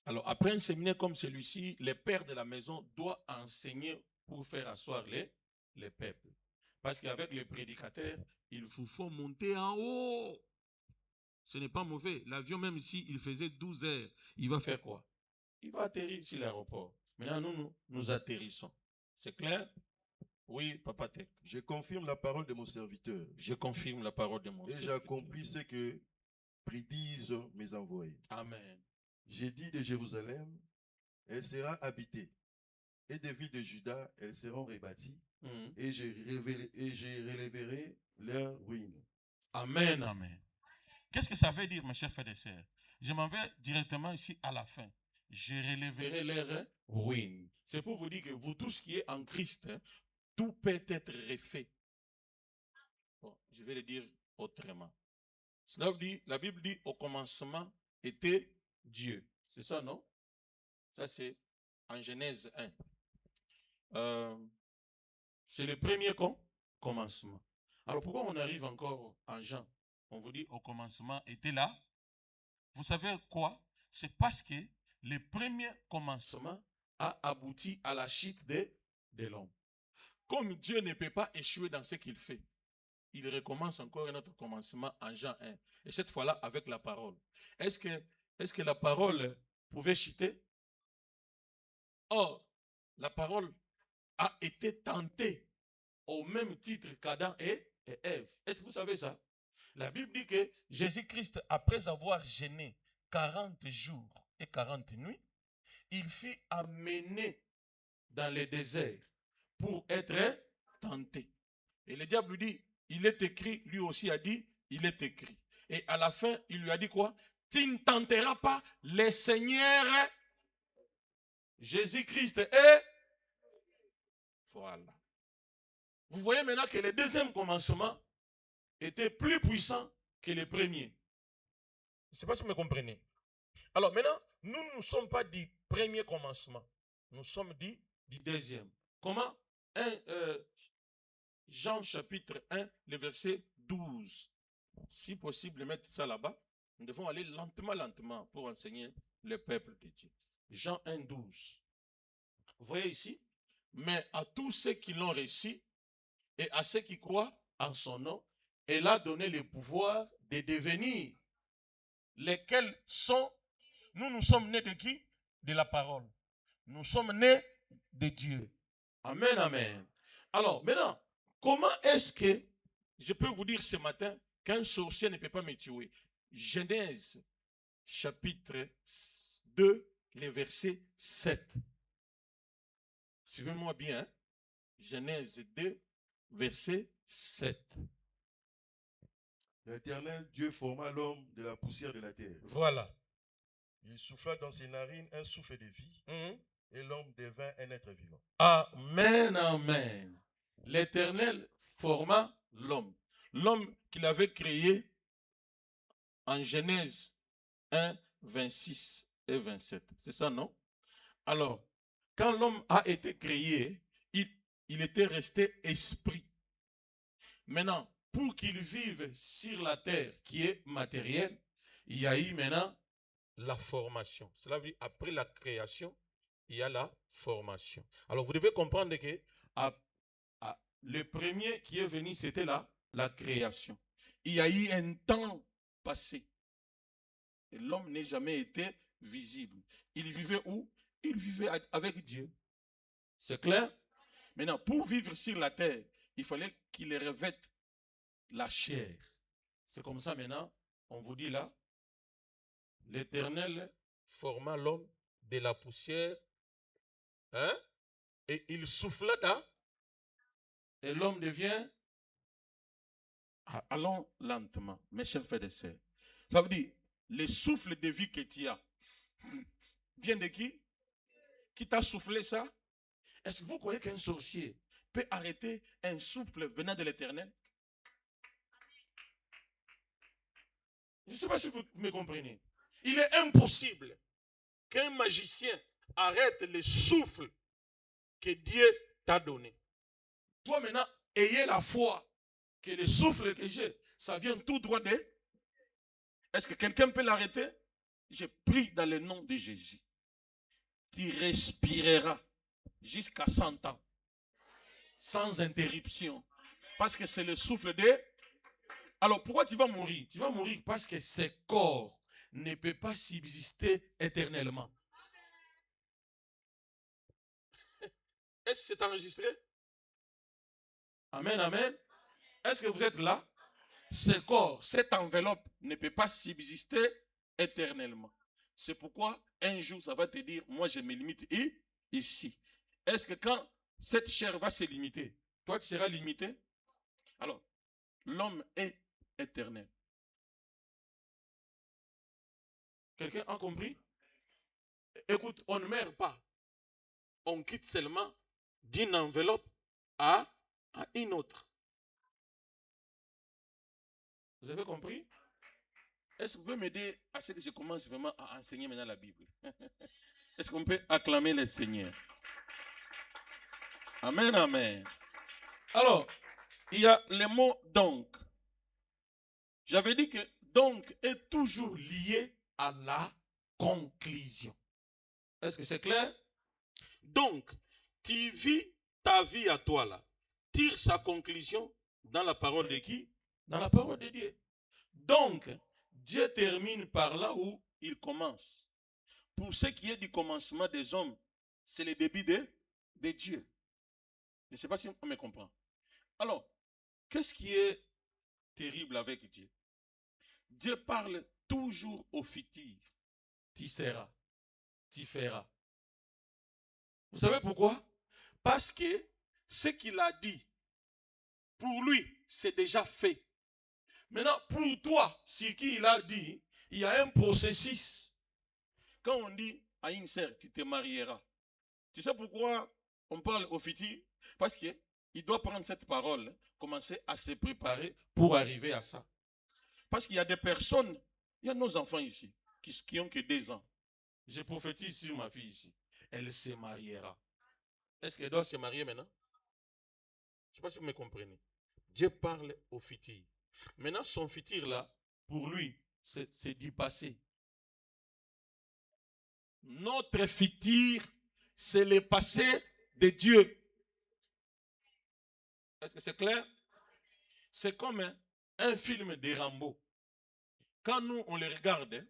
Alors, après un séminaire comme celui-ci, les pères de la maison doivent enseigner pour faire asseoir les peuples. Parce qu'avec les prédicateurs, il vous faut monter en haut. Ce n'est pas mauvais. L'avion, même s'il faisait 12 heures, il va faire quoi? Il va atterrir sur l'aéroport. Maintenant, nous atterrissons. C'est clair? Oui, Papa Tech. Je confirme la parole de mon serviteur. Je confirme la parole de mon serviteur. Et j'accomplis ce que prédisent mes envoyés. Amen. J'ai dit de Jérusalem, elle sera habitée. Et des villes de Juda, elles seront rebâties. Et je relèverai leurs ruines. Amen, amen. Qu'est-ce que ça veut dire, mes chers frères et sœurs? Je m'en vais directement ici à la fin. Je relèverai leurs ruines. C'est pour vous dire que vous tous qui êtes en Christ, tout peut être refait. Bon, je vais le dire autrement. La Bible dit au commencement était Dieu. C'est ça, non? Ça, c'est en Genèse 1. C'est le premier commencement. Alors, pourquoi on arrive encore en Jean? On vous dit au commencement était là. Vous savez quoi? C'est parce que le premier commencement a abouti à la chute de l'homme. Comme Dieu ne peut pas échouer dans ce qu'il fait, il recommence encore un autre commencement en Jean 1. Et cette fois-là avec la parole. Est-ce que la parole pouvait chuter? Or, la parole a été tentée au même titre qu'Adam et Ève. Est-ce que vous savez ça? La Bible dit que Jésus-Christ, après avoir jeûné 40 jours et 40 nuits, il fut amené dans le désert pour être tenté. Et le diable lui dit, il est écrit, lui aussi a dit, il est écrit. Et à la fin, il lui a dit quoi? Tu ne tenteras pas le Seigneur Jésus-Christ est. Voilà. Vous voyez maintenant que le deuxième commencement était plus puissant que le premier. Je ne sais pas si vous me comprenez. Alors maintenant, nous ne sommes pas du premier commencement. Nous sommes du deuxième. Comment? Jean chapitre 1, le verset 12. Si possible, mettre ça là-bas. Nous devons aller lentement pour enseigner le peuple de Dieu. Jean 1, 12. Vous voyez ici? Mais à tous ceux qui l'ont reçu et à ceux qui croient en son nom, elle a donné le pouvoir de devenir. Lesquels sont, nous sommes nés de qui? De la parole. Nous sommes nés de Dieu. Amen, amen. Alors, maintenant, comment est-ce que je peux vous dire ce matin qu'un sorcier ne peut pas me tuer? Genèse, chapitre 2, le verset 7. Suivez-moi bien. Hein? Genèse 2, verset 7. L'Éternel Dieu forma l'homme de la poussière de la terre. Voilà. Il souffla dans ses narines un souffle de vie. Et l'homme devint un être vivant. Amen, amen. L'Éternel forma l'homme. L'homme qu'il avait créé en Genèse 1, 26 et 27. C'est ça, non? Alors, quand l'homme a été créé, il était resté esprit. Maintenant, pour qu'ils vivent sur la terre qui est matérielle, il y a eu maintenant la formation. Cela veut dire, après la création, il y a la formation. Alors, vous devez comprendre que le premier qui est venu, c'était la création. Il y a eu un temps passé. Et l'homme n'a jamais été visible. Il vivait où? Il vivait avec Dieu. C'est clair? Maintenant, pour vivre sur la terre, il fallait qu'il revête la chair. C'est comme ça maintenant, on vous dit là, l'Éternel forma l'homme de la poussière, hein? Et il souffla dedans, et l'homme devient... Allons lentement, mes chers frères et sœurs. Ça veut dire, le souffle de vie que tu as vient de qui? Qui t'a soufflé ça? Est-ce que vous croyez qu'un sorcier peut arrêter un souffle venant de l'Éternel? Je ne sais pas si vous me comprenez. Il est impossible qu'un magicien arrête le souffle que Dieu t'a donné. Toi maintenant, ayez la foi que le souffle que j'ai, ça vient tout droit de... Est-ce que quelqu'un peut l'arrêter? Je prie dans le nom de Jésus. Tu respireras jusqu'à 100 ans. Sans interruption. Parce que c'est le souffle de... Alors pourquoi tu vas mourir? Tu vas mourir parce que ce corps ne peut pas subsister éternellement. Est-ce que c'est enregistré? Amen, amen. Est-ce que vous êtes là? Ce corps, cette enveloppe ne peut pas subsister éternellement. C'est pourquoi un jour ça va te dire, moi je me limite ici. Est-ce que quand cette chair va se limiter, toi tu seras limité? Alors, l'homme est éternel. Quelqu'un a compris? Écoute, on ne meurt pas. On quitte seulement d'une enveloppe à une autre. Vous avez compris? Est-ce que vous pouvez m'aider à ce que je commence vraiment à enseigner maintenant la Bible? Est-ce qu'on peut acclamer le Seigneur? Amen, amen. Alors, il y a le mot donc. J'avais dit que donc est toujours lié à la conclusion. Est-ce que c'est clair? Donc, tu vis ta vie à toi là. Tire sa conclusion dans la parole de qui? Dans la parole de Dieu. Donc, Dieu termine par là où il commence. Pour ce qui est du commencement des hommes, c'est le début de Dieu. Je ne sais pas si on me comprend. Alors, qu'est-ce qui est terrible avec Dieu? Dieu parle toujours au futur. Tu seras, tu feras. Vous savez pourquoi? Parce que ce qu'il a dit, pour lui, c'est déjà fait. Maintenant, pour toi, ce qu'il a dit, il y a un processus. Quand on dit à une sœur, tu te marieras. Tu sais pourquoi on parle au futur? Parce qu'il doit prendre cette parole, commencer à se préparer pour arriver à ça. Parce qu'il y a des personnes, il y a nos enfants ici, qui ont que 2 ans. Je prophétise sur ma fille ici. Elle se mariera. Est-ce qu'elle doit se marier maintenant? Je ne sais pas si vous me comprenez. Dieu parle au futur. Maintenant, son futur là, pour lui, c'est du passé. Notre futur, c'est le passé de Dieu. Est-ce que c'est clair? C'est comme un film de Rambo. Quand nous, on le regarde,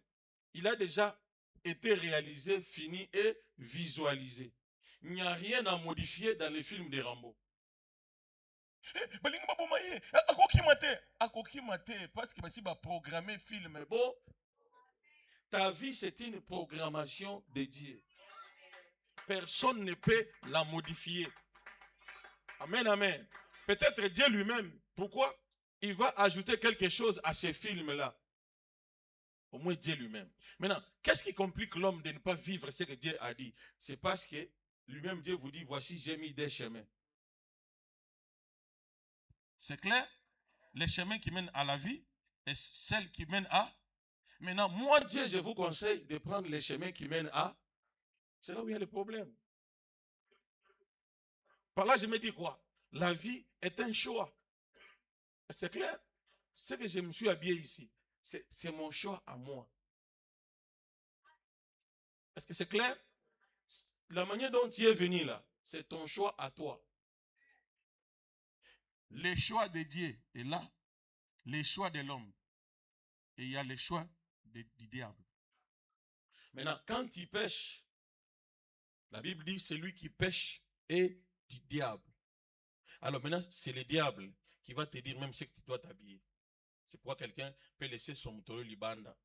il a déjà été réalisé, fini et visualisé. Il n'y a rien à modifier dans les films de Rambo. Parce que si programmer film, bon, ta vie c'est une programmation de Dieu. Personne ne peut la modifier. Amen, amen. Peut-être Dieu lui-même, pourquoi il va ajouter quelque chose à ces films-là? Au moins Dieu lui-même. Maintenant, qu'est-ce qui complique l'homme de ne pas vivre ce que Dieu a dit? C'est parce que lui-même Dieu vous dit, voici j'ai mis des chemins. C'est clair? Les chemins qui mènent à la vie et celles qui mènent à... Maintenant, moi Dieu, je vous conseille de prendre les chemins qui mènent à... C'est là où il y a le problème. Par là, je me dis quoi? La vie est un choix. C'est clair? Ce que je me suis habillé ici, c'est mon choix à moi. Est-ce que c'est clair? La manière dont tu es venu là, c'est ton choix à toi. Le choix de Dieu est là. Les choix de l'homme. Et il y a les choix du diable. Maintenant, quand tu pêches, la Bible dit celui qui pêche est du diable. Alors maintenant, c'est le diable qui va te dire même ce que tu dois t'habiller. C'est pourquoi quelqu'un peut laisser son moutolo libanda.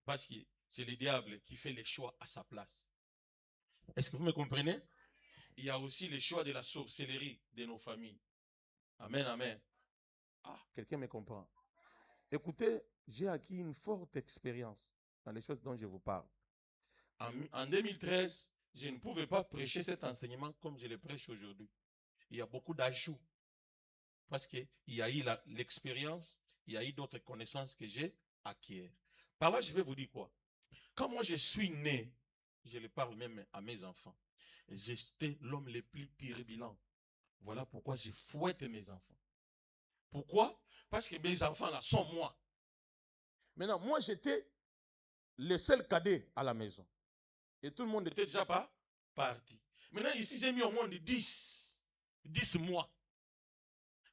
Parce que c'est le diable qui fait les choix à sa place. Est-ce que vous me comprenez? Il y a aussi les choix de la sorcellerie de nos familles. Amen, amen. Ah, quelqu'un me comprend. Écoutez, j'ai acquis une forte expérience dans les choses dont je vous parle. En 2013, je ne pouvais pas prêcher cet enseignement comme je le prêche aujourd'hui. Il y a beaucoup d'ajouts. Parce qu'il y a eu l'expérience, il y a eu d'autres connaissances que j'ai acquises. Par là, je vais vous dire quoi? Quand moi je suis né, je le parle même à mes enfants, j'étais l'homme le plus turbulent. Voilà pourquoi je fouette mes enfants. Pourquoi? Parce que mes enfants là sont moi. Maintenant, moi j'étais le seul cadet à la maison. Et tout le monde était déjà parti. Maintenant, ici, j'ai mis au monde 10 mois.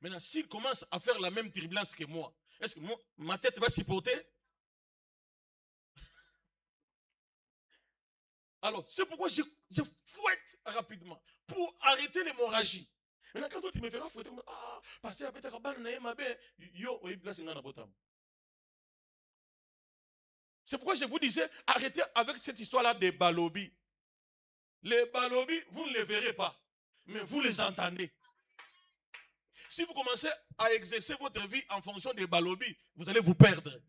Maintenant, s'il commence à faire la même turbulence que moi, est-ce que ma tête va supporter? Alors, c'est pourquoi je fouette rapidement pour arrêter l'hémorragie. Maintenant, quand tu me feras fouetter, passer à Peter Rabban, c'est pourquoi je vous disais, arrêtez avec cette histoire-là des balobis. Les balobis, vous ne les verrez pas, mais vous les entendez. Si vous commencez à exercer votre vie en fonction des balobis, vous allez vous perdre.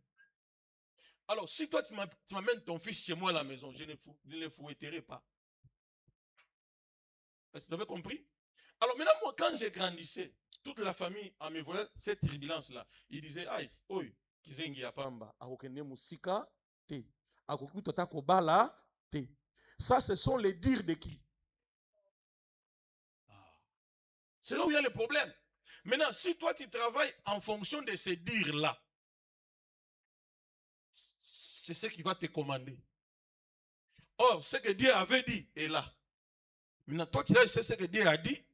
Alors, si toi, tu m'amènes ton fils chez moi à la maison, je ne le fouetterai pas. Est-ce que vous avez compris? Alors maintenant, moi, quand j'ai grandissé, toute la famille a me volé cette turbulence-là. Il disait, aïe, oi, kizengi apamba, akokende musika te, akokutota kobala te. Ça, ce sont les dires de qui? C'est là où il y a le problème. Maintenant, si toi, tu travailles en fonction de ces dires-là, c'est ce qui va te commander. Or, ce que Dieu avait dit est là. Maintenant, toi, tu sais ce que Dieu a dit,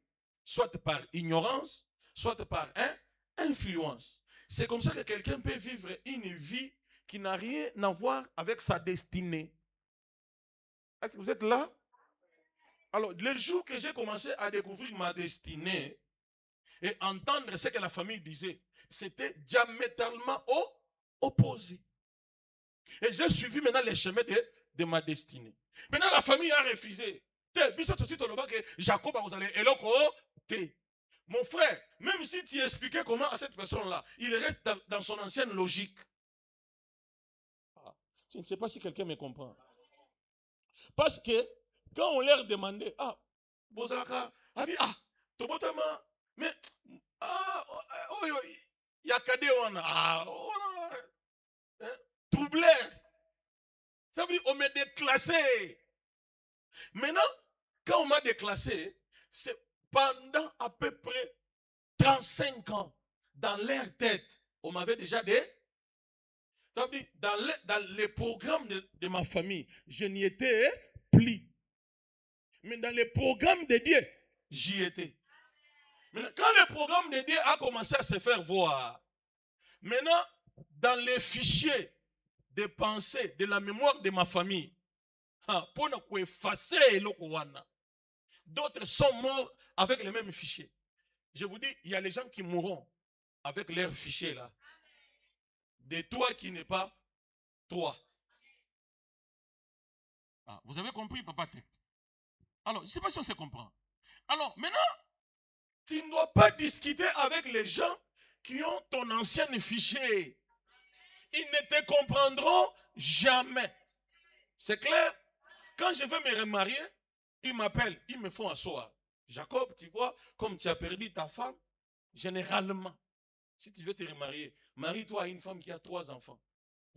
soit par ignorance, soit par influence. C'est comme ça que quelqu'un peut vivre une vie qui n'a rien à voir avec sa destinée. Est-ce que vous êtes là? Alors, le jour que j'ai commencé à découvrir ma destinée et entendre ce que la famille disait, c'était diamétralement opposé. Et j'ai suivi maintenant les chemins de ma destinée. Maintenant, la famille a refusé. Jacob a allé. Mon frère, même si tu expliquais comment à cette personne-là, il reste dans son ancienne logique. Je ne sais pas si quelqu'un me comprend. Parce que quand on leur demandait, Bozaka, Tobotama, mais, il y a Kadéwana, troubleur. Ça veut dire on m'a déclassé. Maintenant, quand on m'a déclassé, c'est pendant à peu près 35 ans, dans leur tête, on m'avait déjà dit, dans les programmes de ma famille, je n'y étais plus. Mais dans les programmes de Dieu, j'y étais. Maintenant, quand le programme de Dieu a commencé à se faire voir, maintenant, dans les fichiers de pensée, de la mémoire de ma famille, pour ne effacer d'autres sont morts avec les mêmes fichiers. Je vous dis, il y a les gens qui mourront avec leurs fichiers là. De toi qui n'est pas toi. Vous avez compris, papa tête? Alors, je ne sais pas si on se comprend. Alors, maintenant, tu ne dois pas discuter avec les gens qui ont ton ancien fichier. Ils ne te comprendront jamais. C'est clair? Quand je veux me remarier, ils m'appellent, ils me font asseoir. Jacob, tu vois, comme tu as perdu ta femme, généralement, si tu veux te remarier, marie-toi à une femme qui a 3 enfants.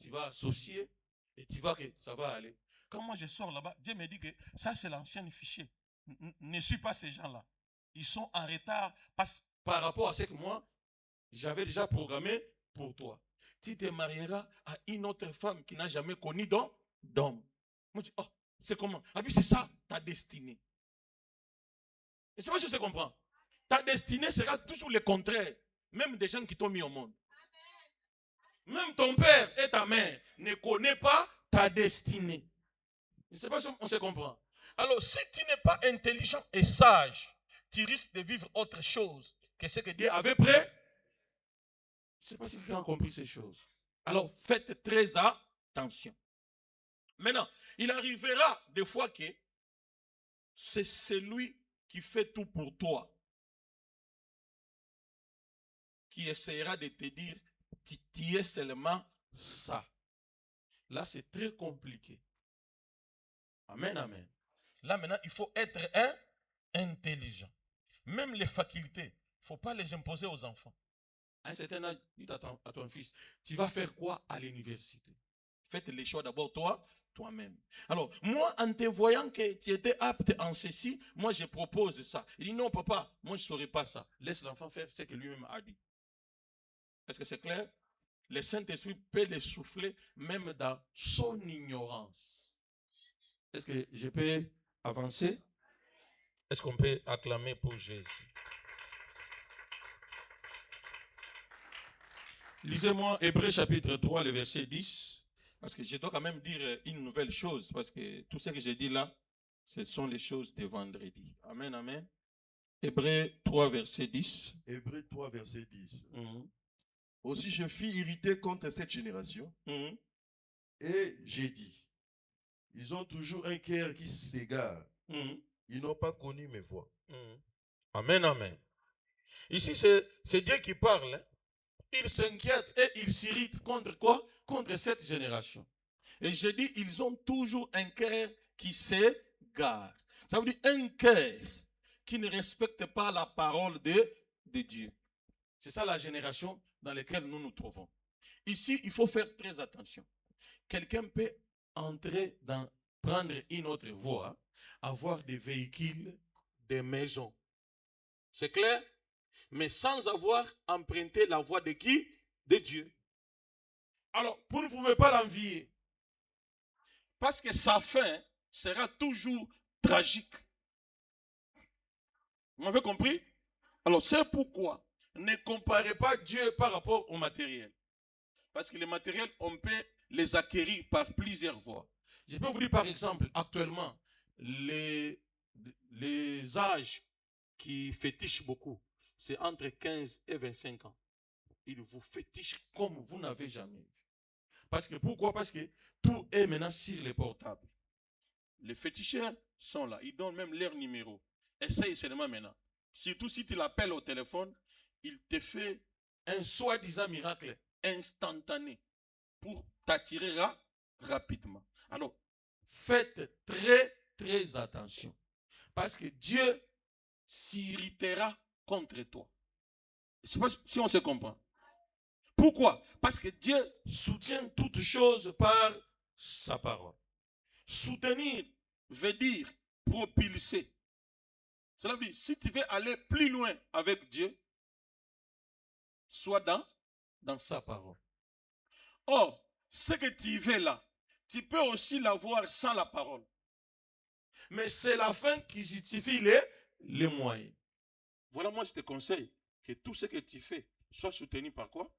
Tu vas associer et tu vois que ça va aller. Quand moi je sors là-bas, Dieu me dit que ça c'est l'ancien fichier. Ne suis pas ces gens-là. Ils sont en retard par rapport à ce que moi, j'avais déjà programmé pour toi. Tu te marieras à une autre femme qui n'a jamais connu d'homme. Moi, je dis, oh, c'est comment? Ah oui, c'est ça, ta destinée. Et c'est pas si je comprends. Ta destinée sera toujours le contraire, même des gens qui t'ont mis au monde. Même ton père et ta mère ne connaissent pas ta destinée. Je ne sais pas si on se comprend. Alors, si tu n'es pas intelligent et sage, tu risques de vivre autre chose que ce que Dieu avait prêt. Je ne sais pas si tu as compris ces choses. Alors, faites très attention. Maintenant, il arrivera des fois que c'est celui qui fait tout pour toi qui essaiera de te dire, tu es seulement ça. Là, c'est très compliqué. Amen, amen. Là, maintenant, il faut être intelligent. Même les facultés, il ne faut pas les imposer aux enfants. À un certain âge, dis à ton fils, tu vas faire quoi à l'université? Faites les choix d'abord toi-même. Alors, moi, en te voyant que tu étais apte en ceci, moi, je propose ça. Il dit, non, papa, moi, je ne saurais pas ça. Laisse l'enfant faire ce que lui-même a dit. Est-ce que c'est clair? Le Saint-Esprit peut le souffler même dans son ignorance. Est-ce que je peux avancer? Est-ce qu'on peut acclamer pour Jésus? Lisez-moi Hébreux chapitre 3, le verset 10. Parce que je dois quand même dire une nouvelle chose. Parce que tout ce que j'ai dit là, ce sont les choses de vendredi. Amen, amen. Hébreux 3, verset 10. Hébreux 3, verset 10. Mhm. Aussi je fus irrité contre cette génération, Mhm. et j'ai dit, ils ont toujours un cœur qui s'égare. Mhm. Ils n'ont pas connu mes voies. Mhm. Amen, amen. Ici, c'est Dieu qui parle. Hein. Il s'inquiète et il s'irrite contre quoi? Contre cette génération. Et je dis, ils ont toujours un cœur qui s'égare. Ça veut dire un cœur qui ne respecte pas la parole de Dieu. C'est ça la génération dans laquelle nous nous trouvons. Ici, il faut faire très attention. Quelqu'un peut entrer dans, prendre une autre voie, avoir des véhicules, des maisons. C'est clair? Mais sans avoir emprunté la voie de qui? De Dieu. Alors, vous ne pouvez pas l'envier. Parce que sa fin sera toujours tragique. Vous m'avez compris? Alors, c'est pourquoi ne comparez pas Dieu par rapport au matériel. Parce que les matériels, on peut les acquérir par plusieurs voies. Je peux vous dire par exemple, actuellement, les âges qui fétichent beaucoup, c'est entre 15 et 25 ans. Ils vous fétichent comme vous n'avez jamais vu. Parce que pourquoi? Parce que tout est maintenant sur les portables. Les féticheurs sont là. Ils donnent même leur numéro. Essaye seulement maintenant. Surtout si tu l'appelles au téléphone, il te fait un soi-disant miracle instantané pour t'attirer rapidement. Alors, faites très, très attention. Parce que Dieu s'irritera contre toi. Je ne sais pas si on se comprend. Pourquoi? Parce que Dieu soutient toutes choses par sa parole. Soutenir veut dire propulser. Cela veut dire, si tu veux aller plus loin avec Dieu, sois dans sa parole. Or, ce que tu veux là, tu peux aussi l'avoir sans la parole. Mais c'est la fin qui justifie les moyens. Voilà, moi je te conseille que tout ce que tu fais soit soutenu par quoi?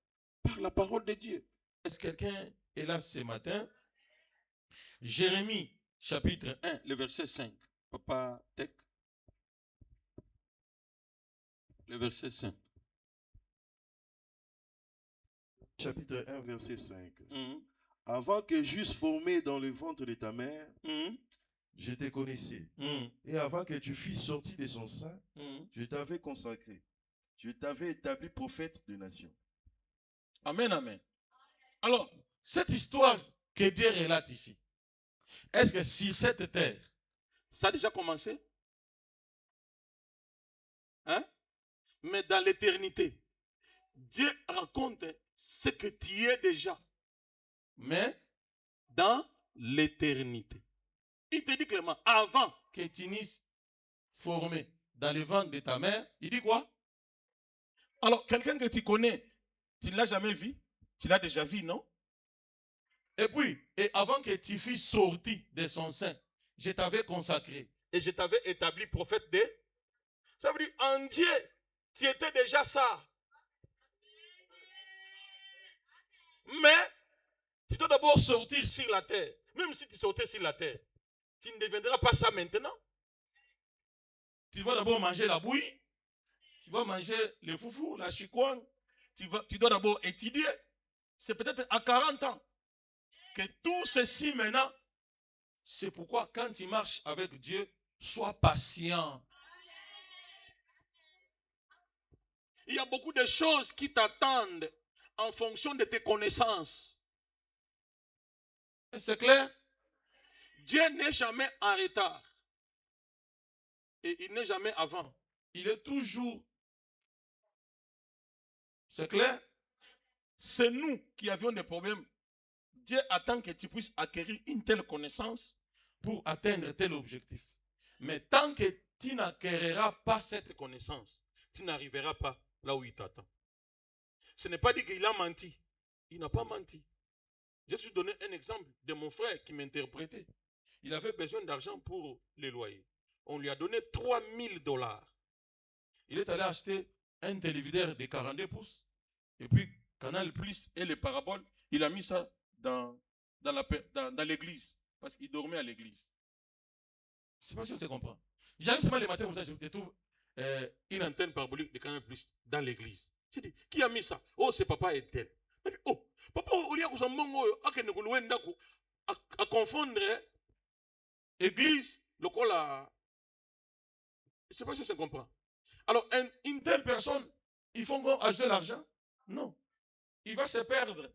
Par la parole de Dieu. Est-ce que quelqu'un est là ce matin? Jérémie, chapitre 1, le verset 5. Papa Tech. Le verset 5. Chapitre 1, verset 5. Mhm. Avant que j'eusse formé dans le ventre de ta mère, Mhm. je te connaissais. Mhm. Et avant que tu fusses sorti de son sein, Mhm. je t'avais consacré. Je t'avais établi prophète de nations. Amen, amen. Alors, cette histoire que Dieu relate ici, est-ce que sur cette terre, ça a déjà commencé? Hein? Mais dans l'éternité, Dieu raconte ce que tu es déjà. Mais dans l'éternité. Il te dit clairement, avant que tu n'eusses formé dans le ventre de ta mère, il dit quoi? Alors, quelqu'un que tu connais, tu ne l'as jamais vu? Tu l'as déjà vu, non? Et puis, et avant que tu fusses sorti de son sein, je t'avais consacré et je t'avais établi prophète de... Ça veut dire, en Dieu, tu étais déjà ça. Mais, tu dois d'abord sortir sur la terre. Même si tu sortais sur la terre, tu ne deviendras pas ça maintenant. Tu vas d'abord manger la bouillie. Tu vas manger le foufou, la chikwang. Tu dois d'abord étudier. C'est peut-être à 40 ans que tout ceci maintenant, c'est pourquoi quand tu marches avec Dieu, sois patient. Il y a beaucoup de choses qui t'attendent en fonction de tes connaissances. C'est clair? Dieu n'est jamais en retard. Et il n'est jamais avant. Il est toujours. C'est clair? C'est nous qui avions des problèmes. Dieu attend que tu puisses acquérir une telle connaissance pour atteindre tel objectif. Mais tant que tu n'acquériras pas cette connaissance, tu n'arriveras pas là où il t'attend. Ce n'est pas dit qu'il a menti. Il n'a pas menti. Je suis donné un exemple de mon frère qui m'interprétait. Il avait besoin d'argent pour les loyers. On lui a donné 3000 $. Il est allé acheter un téléviseur de 42 pouces. Et puis, Canal Plus et les paraboles, il a mis ça dans l'église. Parce qu'il dormait à l'église. Je ne sais pas si on se comprend. J'arrive seulement le matin comme ça, je trouve une antenne parabolique de Canal Plus dans l'église. J'ai dit, qui a mis ça? Oh, c'est papa et tel. Oh, papa, il y a à confondre église, le col à. Je ne sais pas si on se comprend. Alors, une telle personne, ils font acheter l'argent? Non. Il va se perdre.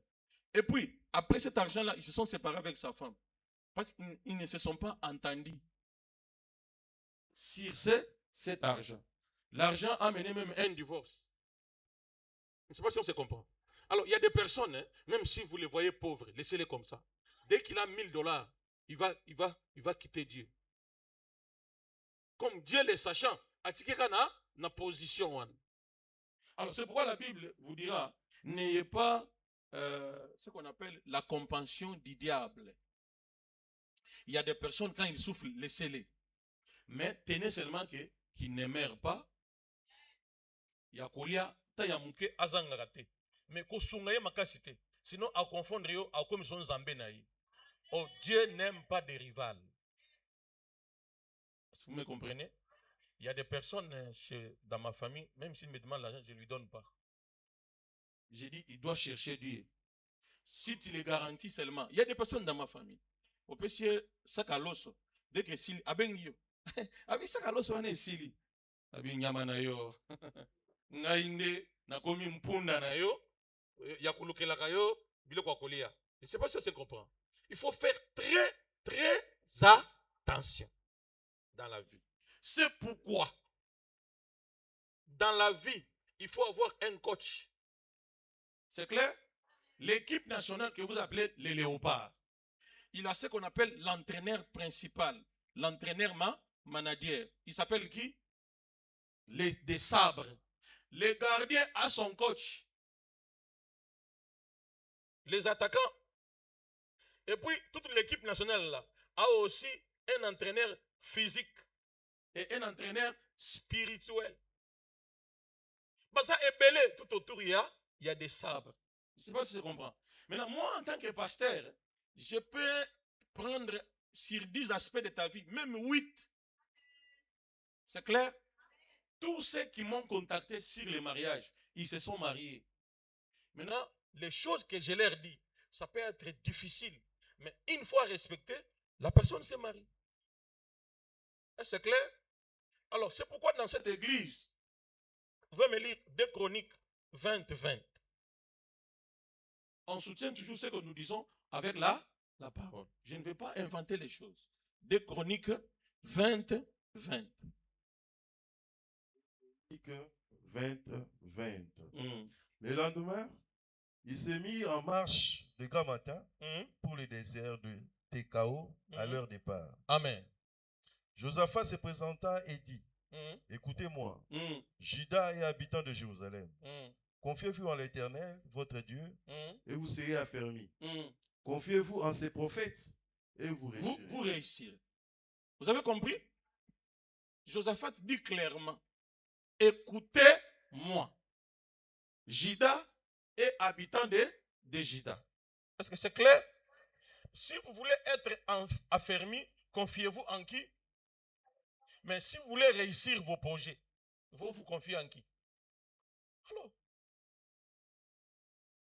Et puis, après cet argent-là, ils se sont séparés avec sa femme. Parce qu'ils ne se sont pas entendus sur cet argent. L'argent a mené même un divorce. Je ne sais pas si on se comprend. Alors, il y a des personnes, hein, même si vous les voyez pauvres, laissez-les comme ça. Dès qu'il a 1000 $, il va quitter Dieu. Comme Dieu les sachant, Atikekana na position. Alors, c'est pourquoi la Bible vous dira, n'ayez pas ce qu'on appelle la compassion du diable. Il y a des personnes, quand ils souffrent, laissez-les. Mais tenez seulement qu'ils ne meurent pas. Il y a Kolia, Tayamuke, Azangarate. Mais Kosungaye Makasite. Sinon, à confondre, à comme son Zambenaï. Oh, Dieu n'aime pas des rivales. Vous me comprenez? Il y a des personnes dans ma famille, même s'il me demande l'argent, je ne lui donne pas. J'ai dit, il doit chercher Dieu. Si tu les garantis seulement, il y a des personnes dans ma famille. Au PC, Sakaloso, dès que Sili, Abengyo, avec Sakaloso, on est Sili. Abengyamanayo, Nainde, Nakomi Mpunda Nayo, Yakulukelakayo, Bilokwakolia. Je ne sais pas si ça se comprend. Il faut faire très, très attention dans la vie. C'est pourquoi, dans la vie, il faut avoir un coach. C'est clair? L'équipe nationale que vous appelez les léopards, il a ce qu'on appelle l'entraîneur principal, l'entraîneur manager. Il s'appelle qui? Des sabres. Les gardiens a son coach. Les attaquants. Et puis, toute l'équipe nationale là, a aussi un entraîneur physique et un entraîneur spirituel. Bah, ça est belé tout autour, il y a des sabres. Je ne sais pas si je comprends. Maintenant, moi, en tant que pasteur, je peux prendre sur 10 aspects de ta vie, même 8. C'est clair? Tous ceux qui m'ont contacté sur le mariage, ils se sont mariés. Maintenant, les choses que je leur dis, ça peut être difficile. Mais une fois respecté, la personne se marie. C'est clair? Alors, c'est pourquoi dans cette église, vous pouvez me lire 2 Chroniques 20-20. On soutient toujours ce que nous disons avec la parole. Je ne vais pas inventer les choses. 2 Chroniques 20-20. Chroniques 20-20. Le lendemain, il s'est mis en marche de grand matin pour le désert de Tekao à leur départ. Amen. Josaphat se présenta et dit, Écoutez-moi, Juda et habitants de Jérusalem, confiez-vous en l'Éternel, votre Dieu, et vous serez affermis. Confiez-vous en ses prophètes, et vous réussirez. Vous réussirez. Vous avez compris? Josaphat dit clairement, écoutez-moi, Juda et habitants de Juda. Est-ce que c'est clair? Si vous voulez être affermi, confiez-vous en qui? Mais si vous voulez réussir vos projets, vous vous confiez en qui? Alors,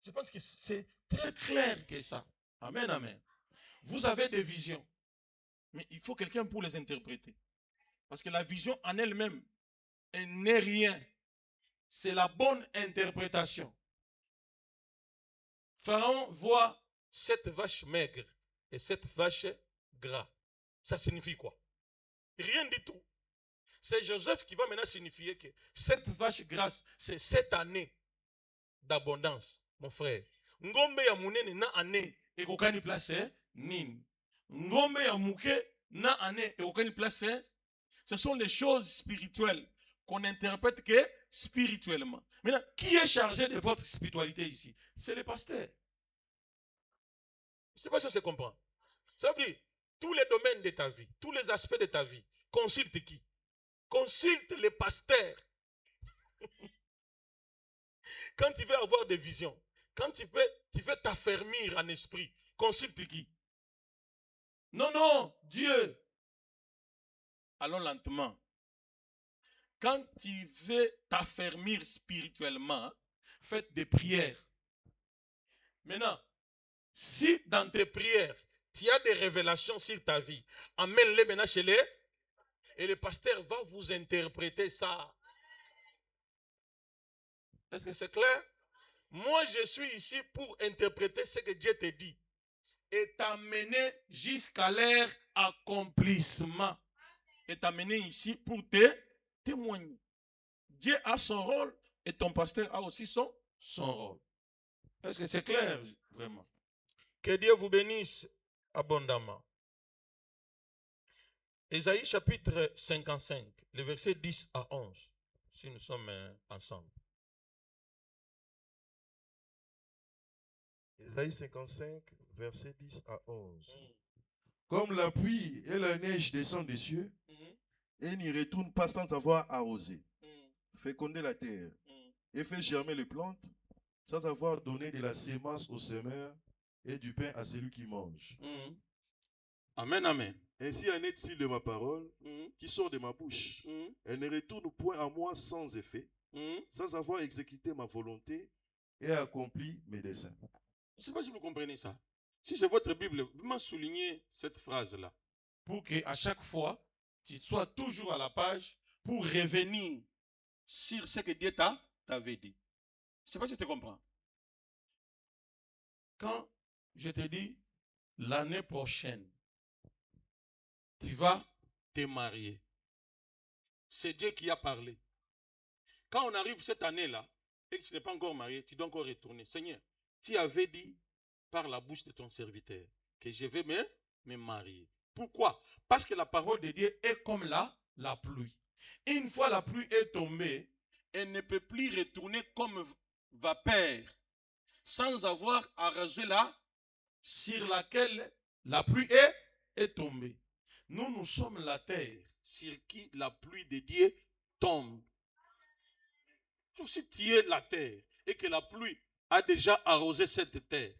je pense que c'est très clair que ça. Amen, amen. Vous avez des visions, mais il faut quelqu'un pour les interpréter. Parce que la vision en elle-même, elle n'est rien. C'est la bonne interprétation. Pharaon voit cette vache maigre et cette vache gras. Ça signifie quoi? Rien du tout. C'est Joseph qui va maintenant signifier que cette vache grasse, c'est cette année d'abondance, mon frère. Ngombe ya munene na année et kokani place nini. Ngombe ya muke na année et kokani place. Ce sont les choses spirituelles qu'on interprète que spirituellement. Maintenant, qui est chargé de votre spiritualité ici? C'est le pasteur. Je ne sais pas si on se comprend. Ça veut dire, tous les domaines de ta vie, tous les aspects de ta vie, consulte qui? Consulte les pasteurs. Quand tu veux avoir des visions, quand tu veux t'affermir en esprit, consulte qui? Non, Dieu. Allons lentement. Quand tu veux t'affermir spirituellement, faites des prières. Maintenant, si dans tes prières, tu as des révélations sur ta vie, amène-les maintenant chez les, et le pasteur va vous interpréter ça. Est-ce que c'est clair? Moi, je suis ici pour interpréter ce que Dieu te dit et t'amener jusqu'à leur accomplissement. Et t'amener ici pour te témoigner. Dieu a son rôle et ton pasteur a aussi son rôle. Est-ce que c'est clair, vraiment? Que Dieu vous bénisse abondamment. Ésaïe chapitre 55, le verset 10 à 11, si nous sommes ensemble. Ésaïe 55, verset 10 à 11. Comme la pluie et la neige descendent des cieux, et n'y retournent pas sans avoir arrosé, fécondé la terre, et fait germer les plantes, sans avoir donné de la sémence au semeur et du pain à celui qui mange. Amen, amen. Ainsi en est-il de ma parole qui sort de ma bouche. Elle ne retourne point à moi sans effet, sans avoir exécuté ma volonté et accompli mes desseins. Je ne sais pas si vous comprenez ça. Si c'est votre Bible, vous m'en soulignez cette phrase-là. Pour qu'à chaque fois, tu sois toujours à la page pour revenir sur ce que Dieu t'avait dit. Je ne sais pas si tu comprends. Quand je te dis l'année prochaine, tu vas te marier. C'est Dieu qui a parlé. Quand on arrive cette année-là et que tu n'es pas encore marié, tu dois encore retourner. Seigneur, tu avais dit par la bouche de ton serviteur que je vais me marier. Pourquoi? Parce que la parole de Dieu est comme la pluie. Une fois la pluie est tombée, elle ne peut plus retourner comme vapeur sans avoir arrosé là sur laquelle la pluie est tombée. Nous sommes la terre sur qui la pluie de Dieu tombe. Donc si tu es la terre et que la pluie a déjà arrosé cette terre,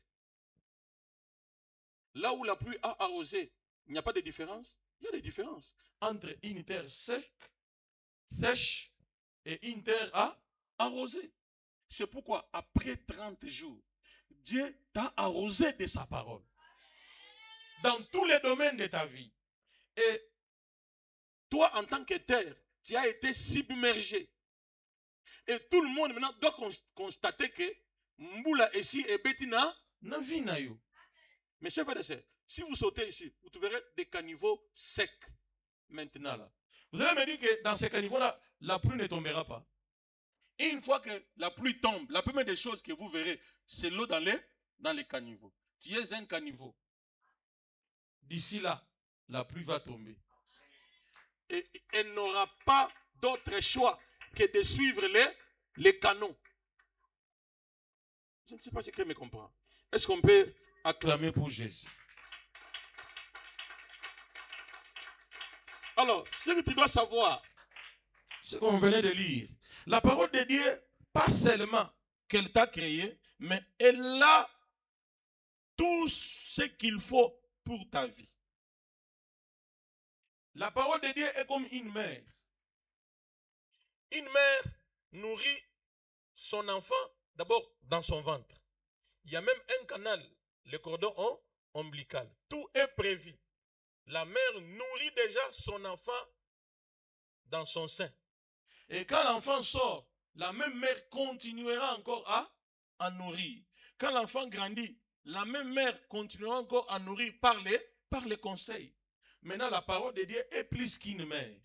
là où la pluie a arrosé, il n'y a pas de différence? Il y a des différences entre une terre sèche et une terre arrosée. C'est pourquoi après 30 jours, Dieu t'a arrosé de sa parole. Dans tous les domaines de ta vie. Et toi, en tant que terre, tu as été submergé. Et tout le monde maintenant doit constater que Mboula ici et Bettina n'a vu na yo. Mes chers frères et sœurs, si vous sautez ici, vous trouverez des caniveaux secs maintenant là. Vous allez me dire que dans ces caniveaux-là, la pluie ne tombera pas. Et une fois que la pluie tombe, la première des choses que vous verrez, c'est l'eau dans les caniveaux. Tu es un caniveau. D'ici là, la pluie va tomber. Et elle n'aura pas d'autre choix que de suivre les canons. Je ne sais pas si quelqu'un me comprend. Est-ce qu'on peut acclamer pour Jésus? Alors, ce que tu dois savoir, ce qu'on venait de lire, la parole de Dieu, pas seulement qu'elle t'a créé, mais elle a tout ce qu'il faut pour ta vie. La parole de Dieu est comme une mère. Une mère nourrit son enfant d'abord dans son ventre. Il y a même un canal, le cordon ombilical. Tout est prévu. La mère nourrit déjà son enfant dans son sein. Et quand l'enfant sort, la même mère continuera encore à nourrir. Quand l'enfant grandit, la même mère continuera encore à nourrir par les conseils. Maintenant, la parole de Dieu est plus qu'une mère.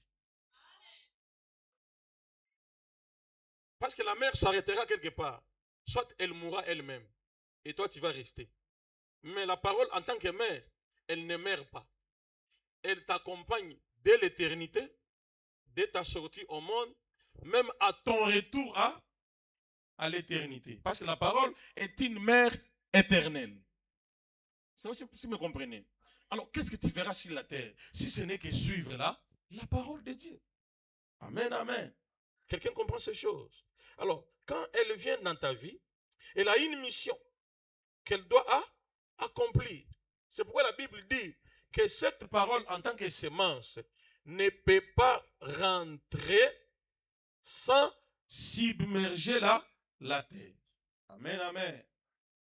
Parce que la mère s'arrêtera quelque part. Soit elle mourra elle-même. Et toi, tu vas rester. Mais la parole, en tant que mère, elle ne meurt pas. Elle t'accompagne dès l'éternité, dès ta sortie au monde, même à ton retour à l'éternité. Parce que la parole est une mère éternelle. C'est aussi si vous me comprenez. Alors, qu'est-ce que tu feras sur la terre si ce n'est que suivre la parole de Dieu? Amen, amen. Quelqu'un comprend ces choses? Alors, quand elle vient dans ta vie, elle a une mission qu'elle doit accomplir. C'est pourquoi la Bible dit que cette parole, en tant que semence, ne peut pas rentrer sans submerger la terre. Amen, amen.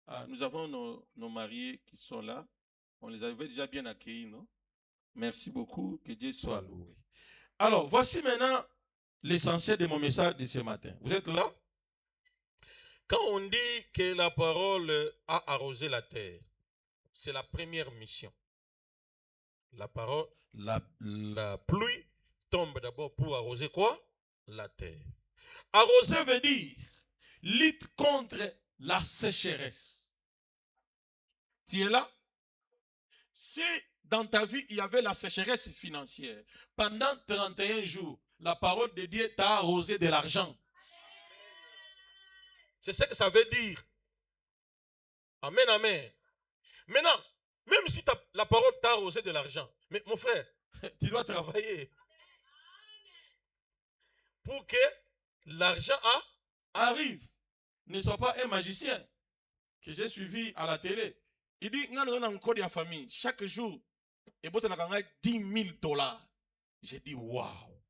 Ah, nous avons nos mariés qui sont là. On les avait déjà bien accueillis, non? Merci beaucoup. Que Dieu soit loué. Alors, voici maintenant l'essentiel de mon message de ce matin. Vous êtes là? Quand on dit que la parole a arrosé la terre, c'est la première mission. La parole, la pluie tombe d'abord pour arroser quoi? La terre. Arroser veut dire lutte contre la sécheresse. Tu es là? Si dans ta vie, il y avait la sécheresse financière, pendant 31 jours, la parole de Dieu t'a arrosé de l'argent. C'est ce que ça veut dire. Amen, amen. Maintenant, même si la parole t'a arrosé de l'argent, mais mon frère, tu dois travailler pour que l'argent arrive. Ne sois pas un magicien que j'ai suivi à la télé. Il dit, on a encore de la famille. Chaque jour, et bon, on a 10 000 $. J'ai dit, waouh,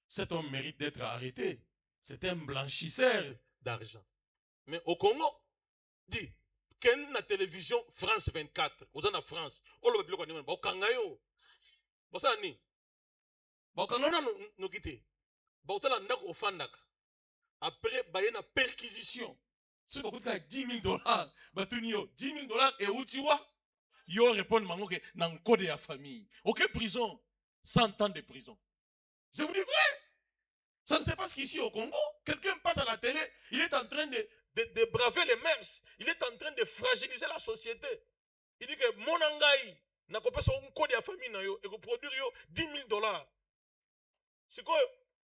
cet homme mérite d'être arrêté. C'est un blanchisseur d'argent. Mais au Congo, dit, quelle est la télévision France 24? Vous êtes en France. Oh, le peuple, vous Kangayo. Vous savez, vous Kangayo, nous quitter. Vous êtes là, au Fandak. Après, il y a une perquisition. Si vous avez 10 000 $, vous avez 10 000 $, et où tu vois? Yo répond que dans le code de la famille. Ok, prison, 100 ans de prison. Je vous dis vrai. Ça ne se passe qu'ici au Congo, quelqu'un passe à la télé, il est en train de braver les mœurs. Il est en train de fragiliser la société. Il dit que mon angaï n'a pas son code de la famille et que produire 10 000 $. C'est quoi?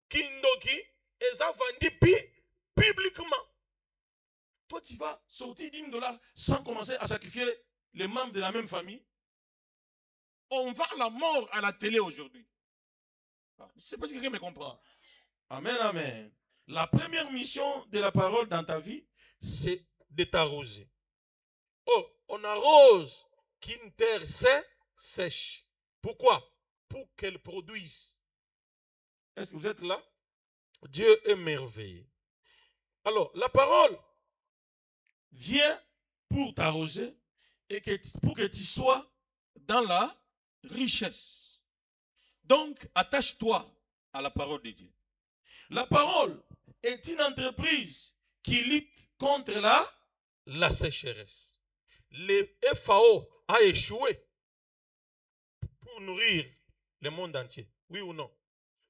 Kindoki, et ça vendu publiquement. Toi, tu vas sortir 10 000 $ sans commencer à sacrifier les membres de la même famille. On va à la mort à la télé aujourd'hui. Je ne sais pas si quelqu'un me comprend. Amen, amen. La première mission de la parole dans ta vie, c'est de t'arroser. Oh, on arrose qu'une terre sèche. Pourquoi? Pour qu'elle produise. Est-ce que vous êtes là? Dieu est merveilleux. Alors, la parole vient pour t'arroser et pour que tu sois dans la richesse. Donc, attache-toi à la parole de Dieu. La parole est une entreprise qui lutte contre la sécheresse. Le FAO a échoué pour nourrir le monde entier. Oui ou non?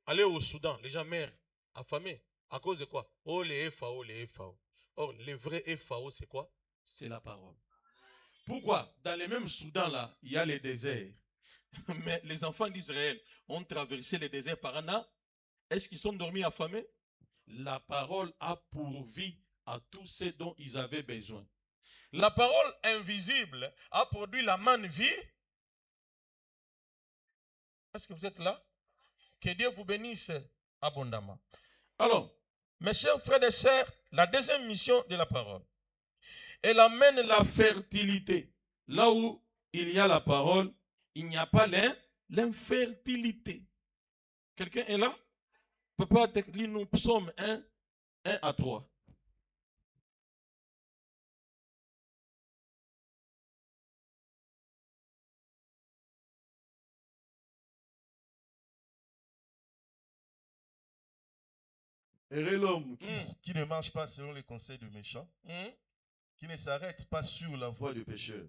Allez au Soudan, les gens meurent affamés. À cause de quoi? Oh, les FAO, les FAO. Or, les vrais FAO, c'est quoi? C'est la parole. Pourquoi? Dans les mêmes Soudan, là, il y a les déserts. Mais les enfants d'Israël ont traversé les déserts par Est-ce qu'ils sont dormis affamés? La parole a pourvu à tout ce dont ils avaient besoin. La parole invisible a produit la manne vie. Est-ce que vous êtes là? Que Dieu vous bénisse abondamment. Alors, mes chers frères et sœurs, la deuxième mission de la parole, elle amène la fertilité. Là où il y a la parole, il n'y a pas l'infertilité. Quelqu'un est là? Papa, lis nous psaume 1 à 3. Heureux l'homme qui ne marche pas selon les conseils de méchants, qui ne s'arrête pas sur la voie de pécheurs,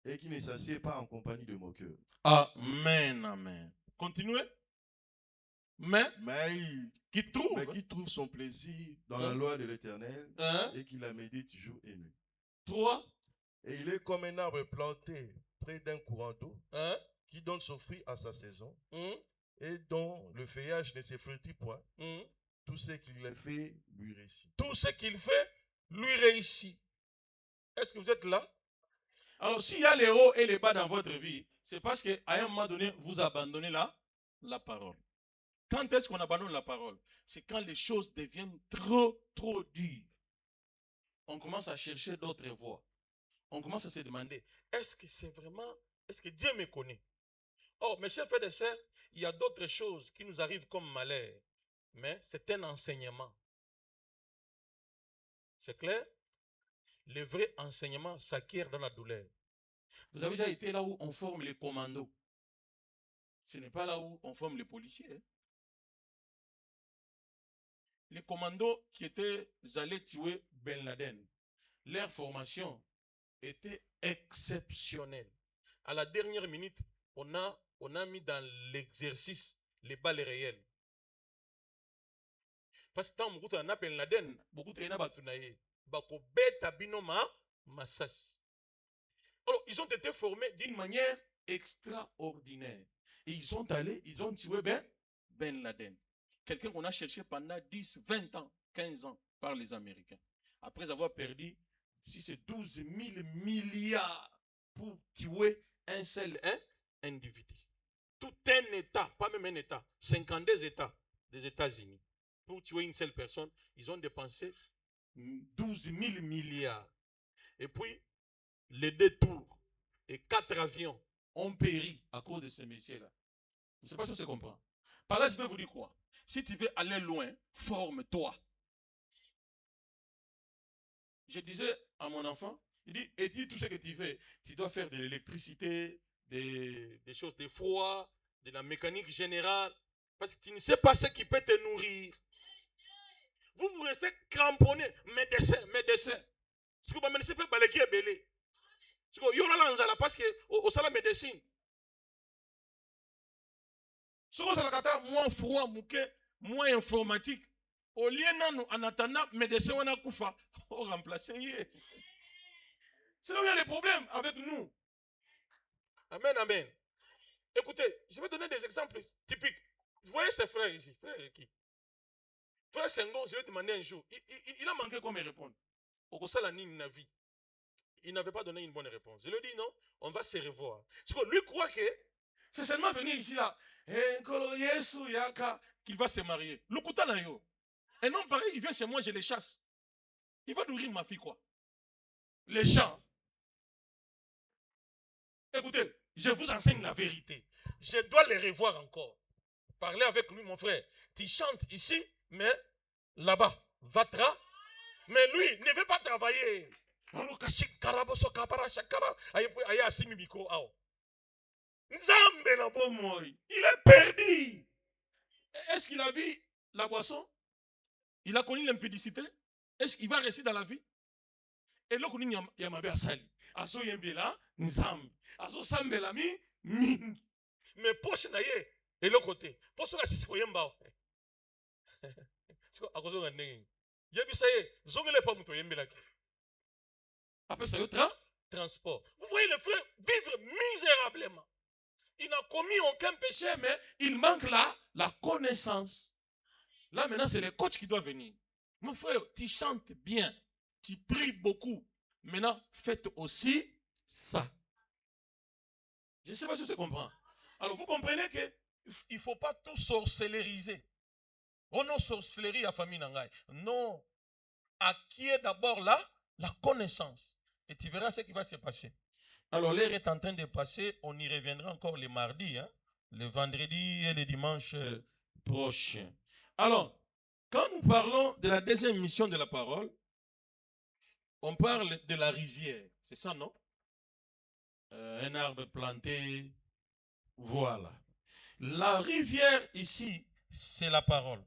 et qui ne s'assied pas en compagnie de moqueurs. Amen, amen. Continuez. Mais qui trouve son plaisir dans la loi de l'Éternel et qui la médite jour et nuit. 3. Et il est comme un arbre planté près d'un courant d'eau qui donne son fruit à sa saison et dont le feuillage ne s'efflétrit point. Tout ce qu'il fait lui réussit. Tout ce qu'il fait lui réussit. Est-ce que vous êtes là? Alors, s'il y a les hauts et les bas dans votre vie, c'est parce qu'à un moment donné, vous abandonnez la parole. Quand est-ce qu'on abandonne la parole? C'est quand les choses deviennent trop dures. On commence à chercher d'autres voies. On commence à se demander, est-ce que Dieu me connaît? Oh, mes chers frères et sœurs, il y a d'autres choses qui nous arrivent comme malheur. Mais c'est un enseignement. C'est clair? Le vrai enseignement s'acquiert dans la douleur. Vous avez déjà été là où on forme les commandos. Ce n'est pas là où on forme les policiers. Hein? Les commandos qui étaient allés tuer Ben Laden, leur formation était exceptionnelle. À la dernière minute, on a mis dans l'exercice les balles réelles. Parce que tant que on a Ben Laden, beaucoup de gens ont beta binoma massas. Alors, ils ont été formés d'une manière extraordinaire. Et ils sont allés, ils ont tué Ben Laden. Quelqu'un qu'on a cherché pendant 10, 20 ans, 15 ans par les Américains. Après avoir perdu, si c'est 12 000 milliards pour tuer un seul individu. Tout un État, pas même un État, 52 États des États-Unis. Pour tuer une seule personne, ils ont dépensé 12 000 milliards. Et puis, les 2 tours et 4 avions ont péri à cause de ces messieurs-là. Je ne sais pas si on se comprend. Par là, je vais vous dire quoi? Si tu veux aller loin, forme-toi. Je disais à mon enfant, il dit, et dis tout ce que tu fais. Tu dois faire de l'électricité, des choses de froid, de la mécanique générale. Parce que tu ne sais pas ce qui peut te nourrir. Vous restez cramponné, médecin. Ce que vous ne pas balayer qui est belé. Ce que vous avez parce que au salon médecine. Ce que vous avez moins froid, moins informatique. Au lieu de en attendant, médecin on a koufa, on remplacer. C'est là où il y a des problèmes avec nous. Amen, amen. Écoutez, je vais donner des exemples typiques. Vous voyez ces frères ici, frère qui? Frère Senghor, je vais demander un jour. Il a manqué comme répondre. Au Salani Navi. Il n'avait pas donné une bonne réponse. Je lui ai dit non, on va se revoir. Parce que lui croit que c'est seulement venir ici là. Qu'il va se marier. Et non, pareil, il vient chez moi, je les chasse. Il va nourrir ma fille quoi? Les chants. Écoutez, je vous enseigne la vérité. Je dois les revoir encore. Parlez avec lui, mon frère. Tu chantes ici, mais là-bas, va-tra. Mais lui, ne veut pas travailler. Il est perdu. Est-ce qu'il a vu la boisson? Il a connu l'impudicité? Est-ce qu'il va rester dans la vie? Et là, il y a ma belle sali. Azo yembela, nzambi. Azo sambela mi. Mais poche na ye, et l'autre côté. Poche na sisi koyemba. C'est quoi? À cause de l'année. Yebisaye, zongele pas muto yembela. Après ça, transport. Vous voyez le frère vivre misérablement. Il n'a commis aucun péché, mais il manque la connaissance. Là, maintenant, c'est le coach qui doit venir. Mon frère, tu chantes bien, tu pries beaucoup. Maintenant, faites aussi ça. Je ne sais pas si vous comprenez. Alors, vous comprenez qu'il ne faut pas tout sorcelleriser. Oh non, sorcellerie à famille Nangaï. Non. Acquiert d'abord là, la connaissance. Et tu verras ce qui va se passer. Alors, l'heure est en train de passer. On y reviendra encore le mardi, hein, le vendredi et le dimanche prochain. Alors, quand nous parlons de la deuxième mission de la parole, on parle de la rivière. C'est ça, non? Un arbre planté. Voilà. La rivière ici, c'est la parole.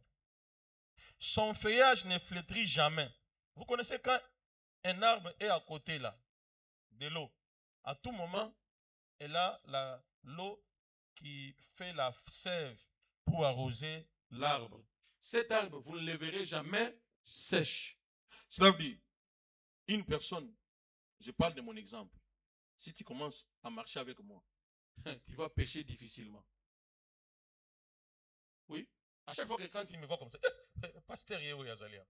Son feuillage ne flétrit jamais. Vous connaissez quand un arbre est à côté là, de l'eau. À tout moment, elle a l'eau qui fait la sève pour arroser l'arbre. Cet arbre, vous ne le verrez jamais sèche. Cela veut dire, une personne, je parle de mon exemple, si tu commences à marcher avec moi, tu vas pêcher difficilement. Oui. À chaque fois que quand il me voit comme ça, pasteur Yeo Yazalia,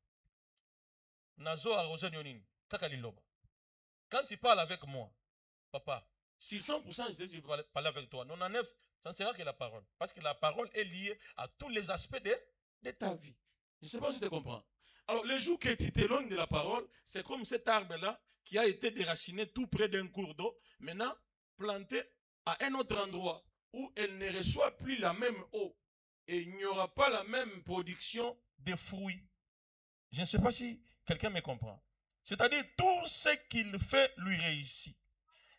Nazo arrosé Nyonin, Kakaliloba. Quand il parle avec moi, papa, sur 100%, je dis, je vais parler avec toi. 99, ça ne sera que la parole. Parce que la parole est liée à tous les aspects de ta vie. Je ne sais pas si tu comprends. Alors, le jour que tu t'éloignes de la parole, c'est comme cet arbre-là qui a été déraciné tout près d'un cours d'eau, maintenant planté à un autre endroit où elle ne reçoit plus la même eau et il n'y aura pas la même production de fruits. Je ne sais pas si quelqu'un me comprend. C'est-à-dire, tout ce qu'il fait lui réussit.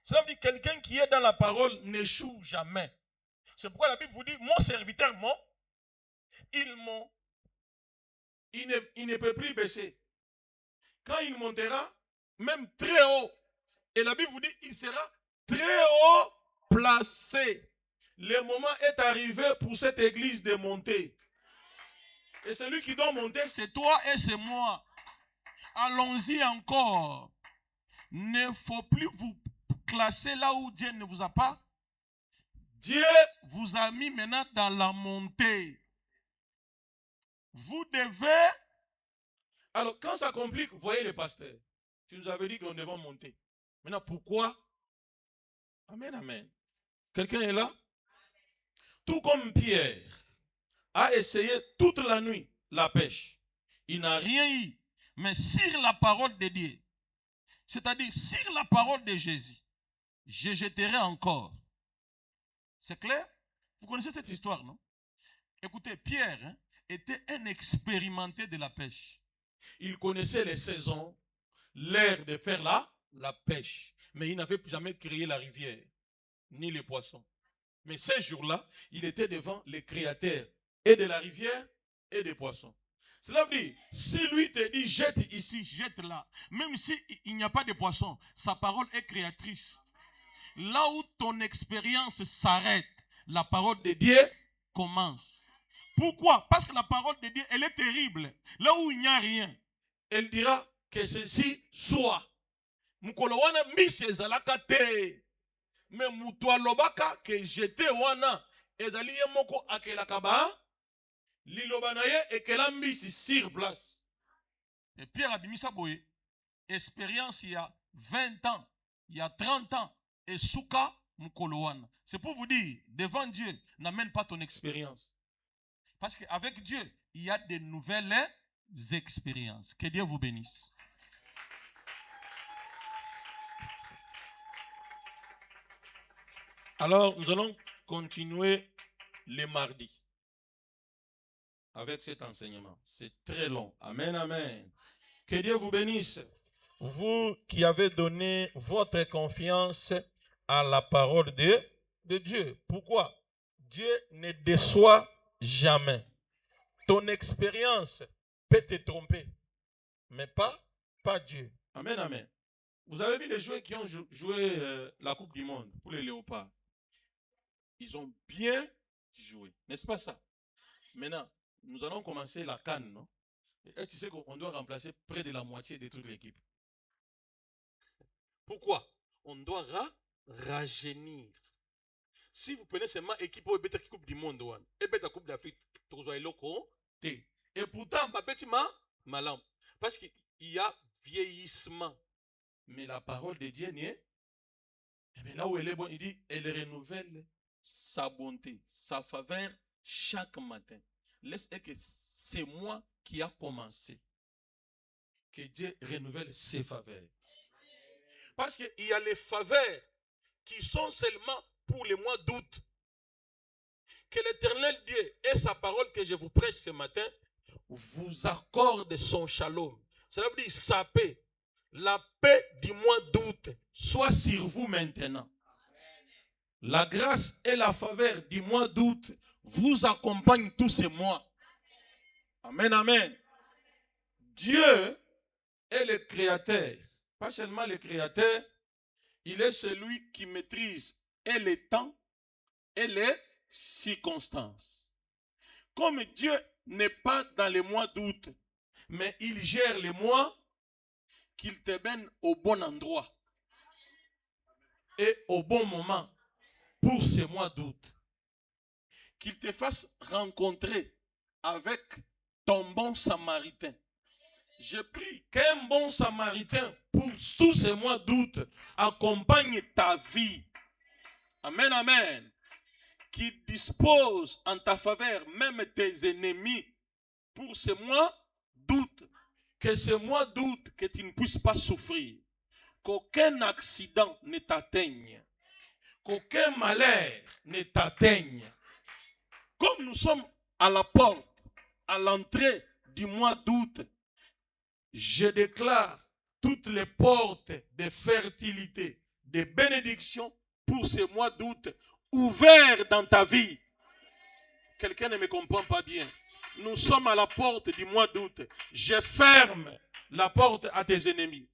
Cela veut dire que quelqu'un qui est dans la parole n'échoue jamais. C'est pourquoi la Bible vous dit, mon serviteur, il ne peut plus baisser. Quand il montera, même très haut, et la Bible vous dit, il sera très haut placé. Le moment est arrivé pour cette église de monter. Et celui qui doit monter, c'est toi et c'est moi. Allons-y encore. Ne faut plus vous classer là où Dieu ne vous a pas. Dieu vous a mis maintenant dans la montée. Vous devez... Alors, quand ça complique, voyez le pasteur. Tu nous avais dit qu'on devait monter. Maintenant, pourquoi? Amen, amen. Quelqu'un est là? Tout comme Pierre a essayé toute la nuit la pêche. Il n'a rien eu. Mais sur la parole de Dieu, c'est-à-dire sur la parole de Jésus, je jetterai encore. C'est clair? Vous connaissez cette histoire, non? Écoutez, Pierre était un expérimenté de la pêche. Il connaissait les saisons, l'heure de faire la pêche. Mais il n'avait jamais créé la rivière, ni les poissons. Mais ces jours-là, il était devant les créateurs et de la rivière et des poissons. Cela veut dire, si lui te dit jette ici, jette là, même s'il n'y a pas de poissons, sa parole est créatrice. Là où ton expérience s'arrête, la parole de Dieu commence. Pourquoi? Parce que la parole de Dieu, elle est terrible. Là où il n'y a rien, elle dira que ceci soit. Mukolo wana mbisi ezalaka te. Mais mutu alobaka ke jete wana ezali ye moko akelaka ba liloba na ye ekela mbisi sur place. Et Pierre abimisa boye expérience il y a 20 ans, il y a 30 ans et souka mukolo wana. C'est pour vous dire, devant Dieu, n'amène pas ton expérience. Parce qu'avec Dieu, il y a de nouvelles expériences. Que Dieu vous bénisse. Alors, nous allons continuer les mardis avec cet enseignement. C'est très long. Amen, amen. Que Dieu vous bénisse. Vous qui avez donné votre confiance à la parole de Dieu. Pourquoi? Dieu ne déçoit jamais. Ton expérience peut te tromper, mais pas Dieu. Amen, amen. Vous avez vu les joueurs qui ont joué la Coupe du Monde pour les Léopards. Ils ont bien joué, n'est-ce pas ça? Maintenant, nous allons commencer la CAN, non? Et tu sais qu'on doit remplacer près de la moitié de toute l'équipe. Pourquoi? On doit rajeunir. Si vous prenez seulement l'équipe ou la Coupe du Monde, et la Coupe d'Afrique, Et pourtant, malam. Parce qu'il y a vieillissement. Mais la parole de Dieu n'est. Mais là où elle est bonne, il dit, elle renouvelle sa bonté, sa faveur chaque matin. Laisse que c'est moi qui a commencé. Que Dieu renouvelle ses faveurs. Parce qu'il y a les faveurs qui sont seulement pour le mois d'août. Que l'Éternel Dieu et sa parole que je vous prêche ce matin vous accorde son shalom. Cela veut dire sa paix. La paix du mois d'août soit sur vous maintenant. La grâce et la faveur du mois d'août vous accompagnent tous ces mois. Amen, amen. Dieu est le créateur. Pas seulement le créateur, il est celui qui maîtrise et les temps et les circonstances. Comme Dieu n'est pas dans les mois d'août, mais il gère les mois, qu'il te mène au bon endroit et au bon moment pour ce mois d'août. Qu'il te fasse rencontrer avec ton bon samaritain. Je prie qu'un bon samaritain pour tous ces mois d'août accompagne ta vie. Amen, amen. Qui dispose en ta faveur même tes ennemis pour ce mois d'août. Que ce mois d'août, que tu ne puisses pas souffrir. Qu'aucun accident ne t'atteigne. Qu'aucun malheur ne t'atteigne. Comme nous sommes à la porte, à l'entrée du mois d'août, je déclare toutes les portes de fertilité, de bénédiction pour ce mois d'août ouvertes dans ta vie. Quelqu'un ne me comprend pas bien. Nous sommes à la porte du mois d'août. Je ferme la porte à tes ennemis.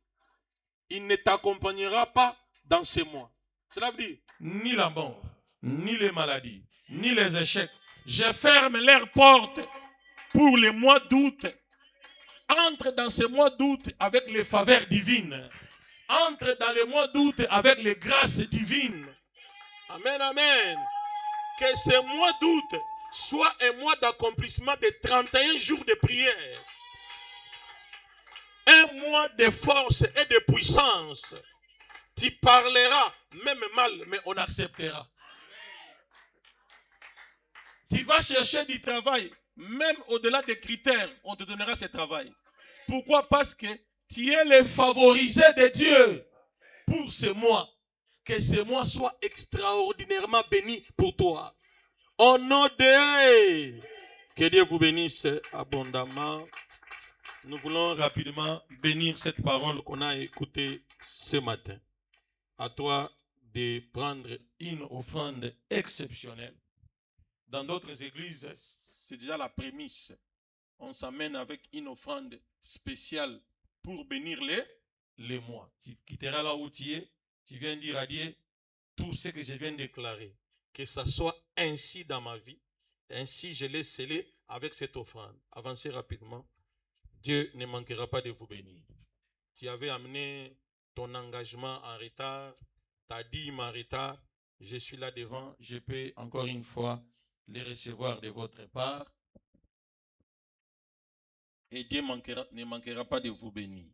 Il ne t'accompagnera pas dans ces mois. Cela veut dire ni la mort, ni les maladies, ni les échecs. Je ferme leurs portes pour le mois d'août. Entre dans ce mois d'août avec les faveurs divines. Entre dans le mois d'août avec les grâces divines. Amen, amen. Que ce mois d'août soit un mois d'accomplissement de 31 jours de prière. Un mois de force et de puissance. Tu parleras, même mal, mais on acceptera. Tu vas chercher du travail, même au-delà des critères, on te donnera ce travail. Pourquoi? Parce que tu es le favorisé de Dieu pour ce mois. Que ce mois soit extraordinairement béni pour toi. Au nom de... Que Dieu vous bénisse abondamment. Nous voulons rapidement bénir cette parole qu'on a écoutée ce matin. À toi de prendre une offrande exceptionnelle. Dans d'autres églises, c'est déjà la prémisse. On s'amène avec une offrande spéciale pour bénir les mois. Tu quitteras là où tu es, tu viens dire à Dieu tout ce que je viens de déclarer. Que ça soit ainsi dans ma vie. Ainsi, je l'ai scellé avec cette offrande. Avancez rapidement. Dieu ne manquera pas de vous bénir. Tu avais amené ton engagement en retard, ta dîme en retard. Je suis là devant. Je peux encore une fois les recevoir de votre part. Et Dieu ne manquera pas de vous bénir.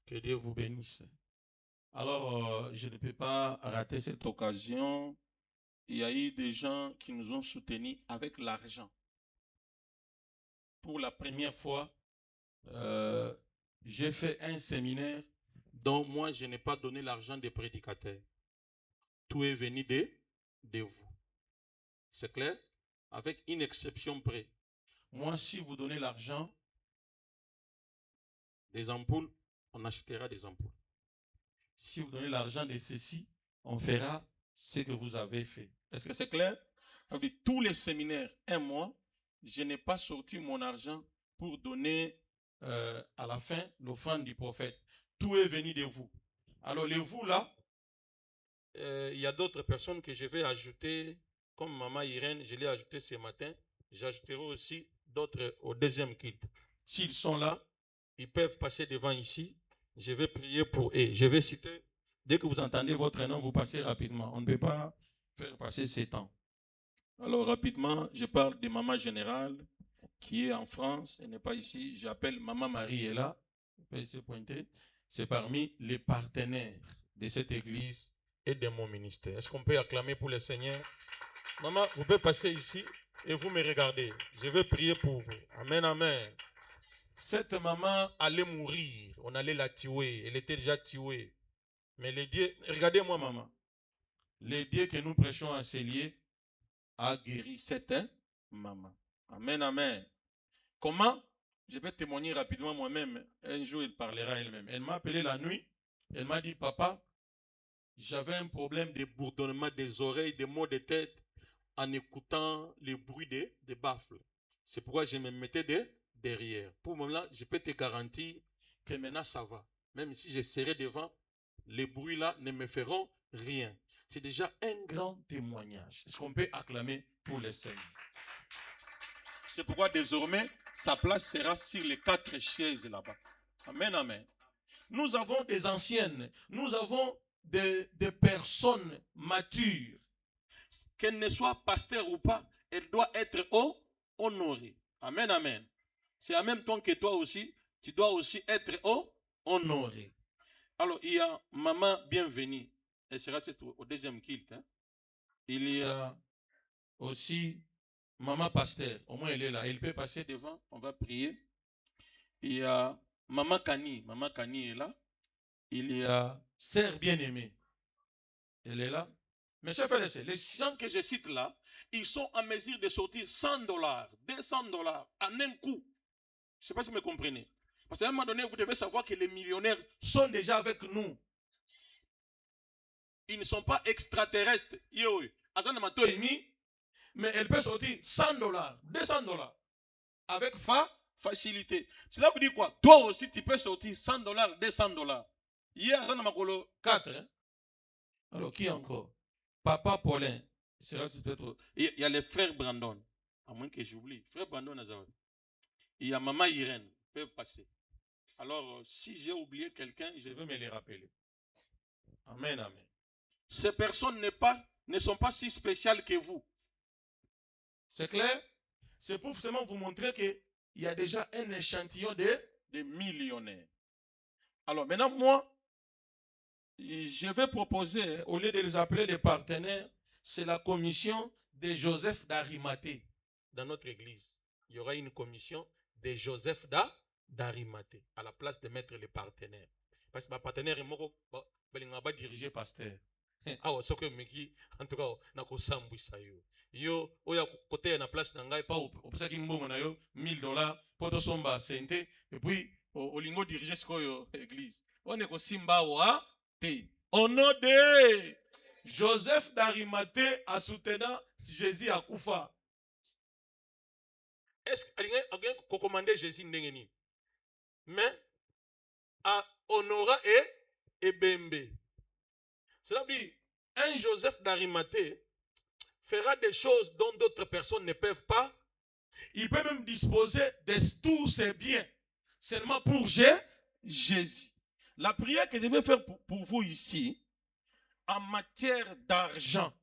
Que Dieu vous bénisse. Alors, je ne peux pas rater cette occasion. Il y a eu des gens qui nous ont soutenus avec l'argent. Pour la première fois, j'ai fait un séminaire dont moi, je n'ai pas donné l'argent des prédicateurs. Tout est venu de vous. C'est clair? Avec une exception près. Moi, si vous donnez l'argent des ampoules, on achètera des ampoules. Si vous donnez l'argent de ceci, on fera ce que vous avez fait. Est-ce que c'est clair? Tous les séminaires, un mois, je n'ai pas sorti mon argent pour donner à la fin l'offrande du prophète. Tout est venu de vous. Alors, les vous là, il y a d'autres personnes que je vais ajouter, comme Maman Irène, je l'ai ajouté ce matin. J'ajouterai aussi d'autres au deuxième culte. S'ils sont là, ils peuvent passer devant ici. Je vais prier pour eux. Je vais citer, dès que vous entendez votre nom, vous passez rapidement. On ne peut pas faire passer ces temps. Alors rapidement, je parle de Maman Générale qui est en France, elle n'est pas ici. J'appelle Maman Marie, elle est là. Vous pouvez se pointer. C'est parmi les partenaires de cette église et de mon ministère. Est-ce qu'on peut acclamer pour le Seigneur? Maman, vous pouvez passer ici et vous me regardez. Je vais prier pour vous. Amen, amen. Cette maman allait mourir. On allait la tuer. Elle était déjà tuée. Mais le Dieu, regardez-moi maman. Le Dieu que nous prêchons à Célier a guéri cette maman. Amen, amen. Comment? Je vais témoigner rapidement moi-même. Un jour, elle parlera elle-même. Elle m'a appelé la nuit. Elle m'a dit, papa, j'avais un problème de bourdonnement des oreilles, des maux de tête en écoutant les bruits des baffles. C'est pourquoi je me mettais derrière. Pour le moment, je peux te garantir que maintenant ça va. Même si je serai devant, les bruits-là ne me feront rien. C'est déjà un grand témoignage. Est-ce qu'on peut acclamer pour le Seigneur? C'est pourquoi désormais, sa place sera sur les 4 chaises là-bas. Amen, amen. Nous avons des anciennes, nous avons des personnes matures. Qu'elle ne soit pasteur ou pas, elle doit être honorée. Amen, amen. C'est en même temps que toi aussi, tu dois aussi être honoré. Alors, il y a Maman Bienvenue. Elle sera au deuxième culte. Hein. Il y a aussi Maman Pasteur. Au moins, elle est là. Elle peut passer devant. On va prier. Il y a Maman Kani. Maman Kani est là. Il y a Sœur Bien-Aimée. Elle est là. Mes chers frères et sœurs, les gens que je cite là, ils sont en mesure de sortir $100, $200 en un coup. Je ne sais pas si vous me comprenez. Parce qu'à un moment donné, vous devez savoir que les millionnaires sont déjà avec nous. Ils ne sont pas extraterrestres. Mais elle peut sortir $100, $200 avec facilité. Cela vous dit quoi? Toi aussi, tu peux sortir $100, $200. Hier, ça n'a 4. Hein? Alors, qui encore? Papa Paulin. Il y a les frères Brandon. À moins que j'oublie. Frère Brandon, il y a Maman Irène. Peut passer. Alors, si j'ai oublié quelqu'un, je vais me les rappeler. Amen, amen. Ces personnes ne sont pas si spéciales que vous. C'est clair? C'est pour seulement vous montrer qu'il y a déjà un échantillon de millionnaires. Alors, maintenant, moi, je vais proposer, au lieu de les appeler les partenaires, c'est la commission de Joseph d'Arimathée dans notre église. Il y aura une commission de Joseph d'Arimathée à la place de mettre les partenaires. Parce que les partenaires sont dirigés pasteur. En tout cas, yo oya côté na place na ngai pa opesaki mbongo na yo $1000 po to somba sente et puis olingo diriger sikoyo église on est ko simba wa te au nom de Joseph d'Arimathée a soutenu Jésus à Koufa. Est-ce que ko commander Jésus ndengeni mais à Honora et Bembe. Cela veut dire un Joseph d'Arimathée fera des choses dont d'autres personnes ne peuvent pas. Il peut même disposer de tous ses biens seulement pour Jésus. La prière que je vais faire pour vous ici, en matière d'argent,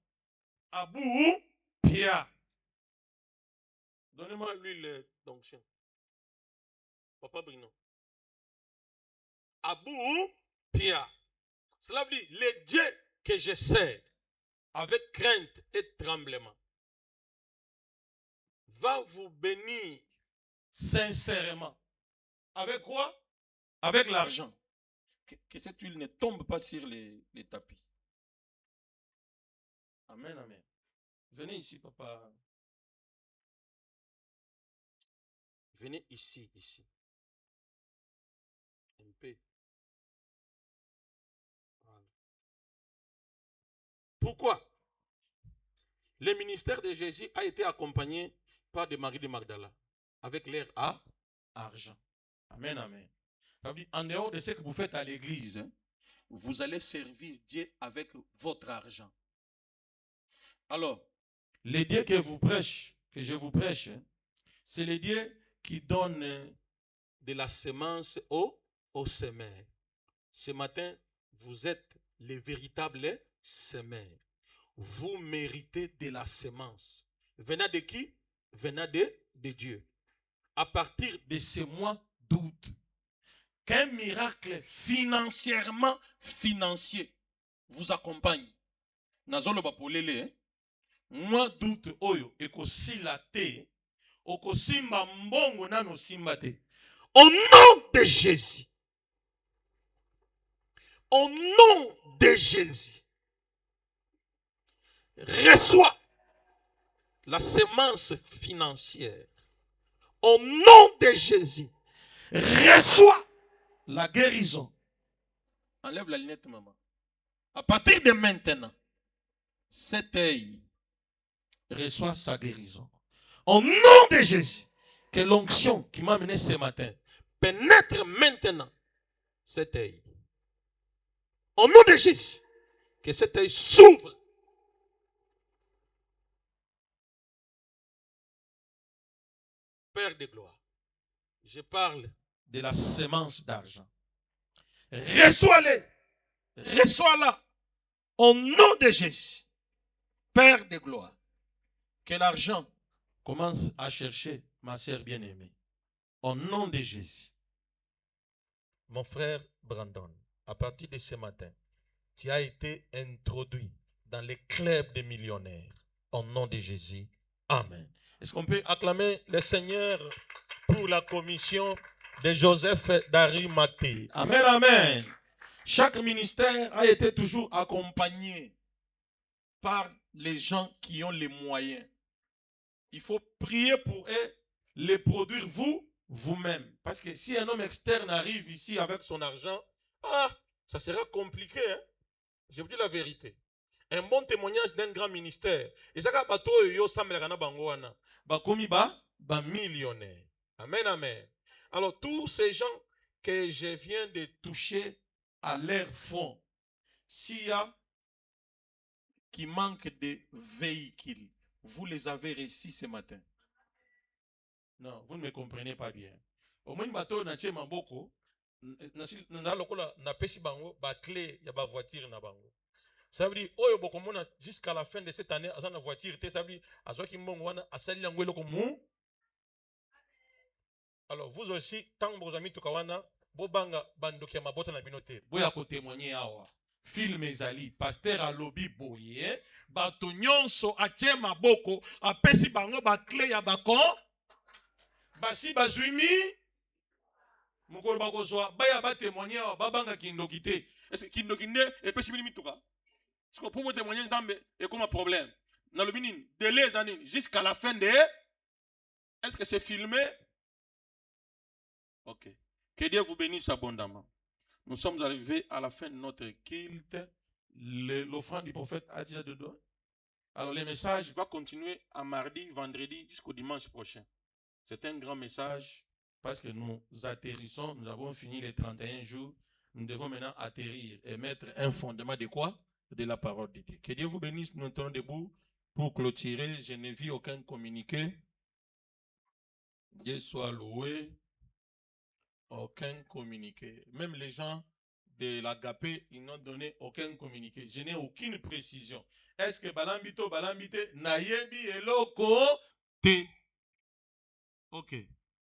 Abou Pia. Donnez-moi l'huile d'onction. Papa Brino. Abou Pia. Cela veut dire les dieux que je sers avec crainte et tremblement va vous bénir sincèrement. Avec quoi? Avec l'argent. Que cette huile ne tombe pas sur les tapis. Amen, amen. Venez ici, papa. Venez ici. Un peu. Voilà. Pourquoi? Le ministère de Jésus a été accompagné par des Marie de Magdala avec leur argent. Amen, amen. En dehors de ce que vous faites à l'église, hein, vous allez servir Dieu avec votre argent. Alors, les dieux que je vous prêche, c'est les dieux qui donnent de la semence aux semeurs. Ce matin, vous êtes les véritables semeurs. Vous méritez de la semence. Venant de qui? Venant de Dieu. À partir de ce mois d'août, qu'un miracle financier vous accompagne. Nazolo bapolele, mois d'août oyo ekosila te, okosimba mbongo nano simba te. Au nom de Jésus. Au nom de Jésus. Reçois la semence financière. Au nom de Jésus. Reçois la guérison. Enlève la lunette, maman. À partir de maintenant, cet œil reçoit sa guérison. Au nom de Jésus, que l'onction qui m'a amené ce matin pénètre maintenant cet œil. Au nom de Jésus, que cet œil s'ouvre. Père de gloire, je parle de la semence d'argent. Reçois-les. Reçois-la. Au nom de Jésus. Père de gloire. Que l'argent commence à chercher ma sœur bien-aimée. Au nom de Jésus. Mon frère Brandon, à partir de ce matin, tu as été introduit dans les clubs des millionnaires. Au nom de Jésus. Amen. Est-ce qu'on peut acclamer le Seigneur pour la commission de Joseph d'Arimathée? Amen, amen. Chaque ministère a été toujours accompagné par les gens qui ont les moyens. Il faut prier pour eux, les produire vous-même. Parce que si un homme externe arrive ici avec son argent, ça sera compliqué. Hein? Je vous dis la vérité. Un bon témoignage d'un grand ministère. Et ça va millionnaire. Amen, amen. Alors, tous ces gens que je viens de toucher à leur fond, s'il y a qui manquent de véhicules, vous les avez réussis ce matin. Non, vous ne me comprenez pas bien. Au moins, bateau na tche maboko, na lokola na pesi bango ba clé ya ba voiture na bango. Ça veut dire oyo bokomona jusqu'à la fin de cette année à la voiture, ça veut dire azoki mbongo wana asali yango eloko mu. Alors vous aussi tant vos amis tokawana bobanga bandoki ya mabota na binote. Boya ko témoigner awa. Film ezali pasteur alobi boye bato nyonso atie maboko apesi bango ba clé ya bakon basi bazwimi mukolo bakozwa baya ba témoigner awa babanga kindoki te. Est-ce que kindoki ne epesi bini mituka? Est-ce que pour vous témoigner nzambe et comme un problème nalobi nini délai zanini jusqu'à la fin de. Est-ce que c'est filmé? OK. Que Dieu vous bénisse abondamment. Nous sommes arrivés à la fin de notre culte. L'offrande du prophète a déjà de dos. Alors, les messages vont continuer à mardi, vendredi, jusqu'au dimanche prochain. C'est un grand message parce que nous atterrissons, nous avons fini les 31 jours. Nous devons maintenant atterrir et mettre un fondement de quoi? De la parole de Dieu. Que Dieu vous bénisse. Nous tenons debout pour clôturer. Je n'ai vu aucun communiqué. Dieu soit loué. Aucun communiqué. Même les gens de l'Agapé, ils n'ont donné aucun communiqué. Je n'ai aucune précision. Est-ce que Balambito, Balambite, Nayebi et Loko T. Ok.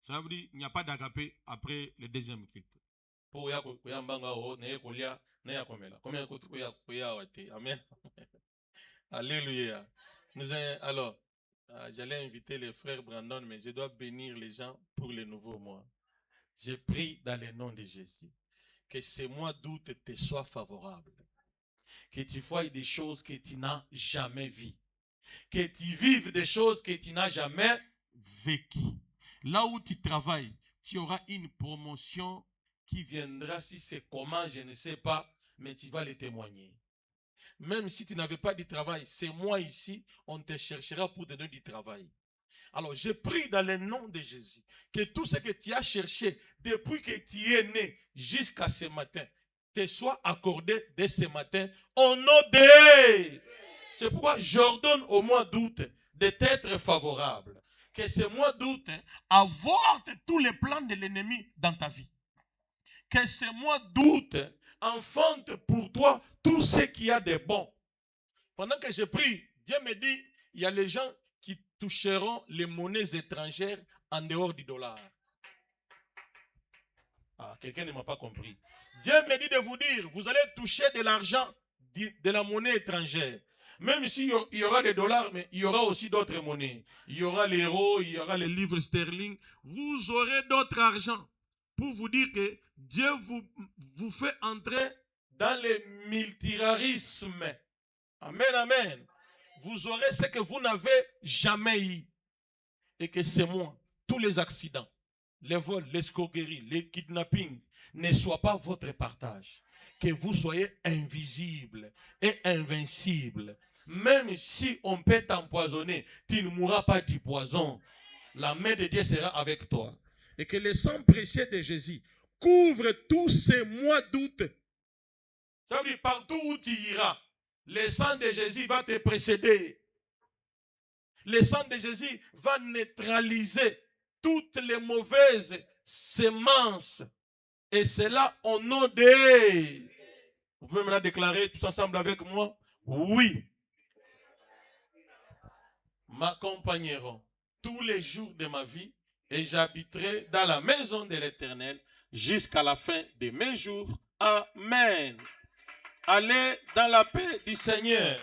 Ça veut dire qu'il n'y a pas d'Agapé après le deuxième culte. Pour Amen. Alléluia. Alors, j'allais inviter les frères Brandon, mais je dois bénir les gens pour le nouveau mois. Je prie dans le nom de Jésus que ce mois d'août te soit favorable. Que tu vois des choses que tu n'as jamais vues. Que tu vives des choses que tu n'as jamais vécues. Là où tu travailles, tu auras une promotion qui viendra. Si c'est comment, je ne sais pas, mais tu vas le témoigner. Même si tu n'avais pas de travail, c'est moi ici, on te cherchera pour te donner du travail. Alors, je prie dans le nom de Jésus que tout ce que tu as cherché depuis que tu es né jusqu'à ce matin te soit accordée dès ce matin au nom de... C'est pourquoi j'ordonne au mois d'août de t'être favorable. Que ce mois d'août avorte tous les plans de l'ennemi dans ta vie. Que ce mois d'août enfante pour toi tout ce qu'il y a de bon. Pendant que je prie, Dieu me dit, il y a les gens qui toucheront les monnaies étrangères en dehors du dollar. Ah, quelqu'un ne m'a pas compris. Dieu me dit de vous dire, vous allez toucher de l'argent, de la monnaie étrangère. Même s'il y aura des dollars, mais il y aura aussi d'autres monnaies. Il y aura l'euro, il y aura les livres sterling. Vous aurez d'autres argent pour vous dire que Dieu vous fait entrer dans le multilarisme. Amen, amen. Vous aurez ce que vous n'avez jamais eu. Et que c'est moi, tous les accidents, les vols, les escroqueries, les kidnappings, ne soient pas votre partage. Que vous soyez invisible et invincible. Même si on peut t'empoisonner, tu ne mourras pas du poison. La main de Dieu sera avec toi. Et que le sang précieux de Jésus couvre tous ces mois d'août. Ça veut dire partout où tu iras, le sang de Jésus va te précéder. Le sang de Jésus va neutraliser toutes les mauvaises semences. Et c'est là au nom de... Vous pouvez me la déclarer tous ensemble avec moi? Oui. M'accompagneront tous les jours de ma vie et j'habiterai dans la maison de l'Éternel jusqu'à la fin de mes jours. Amen. Allez dans la paix du Seigneur.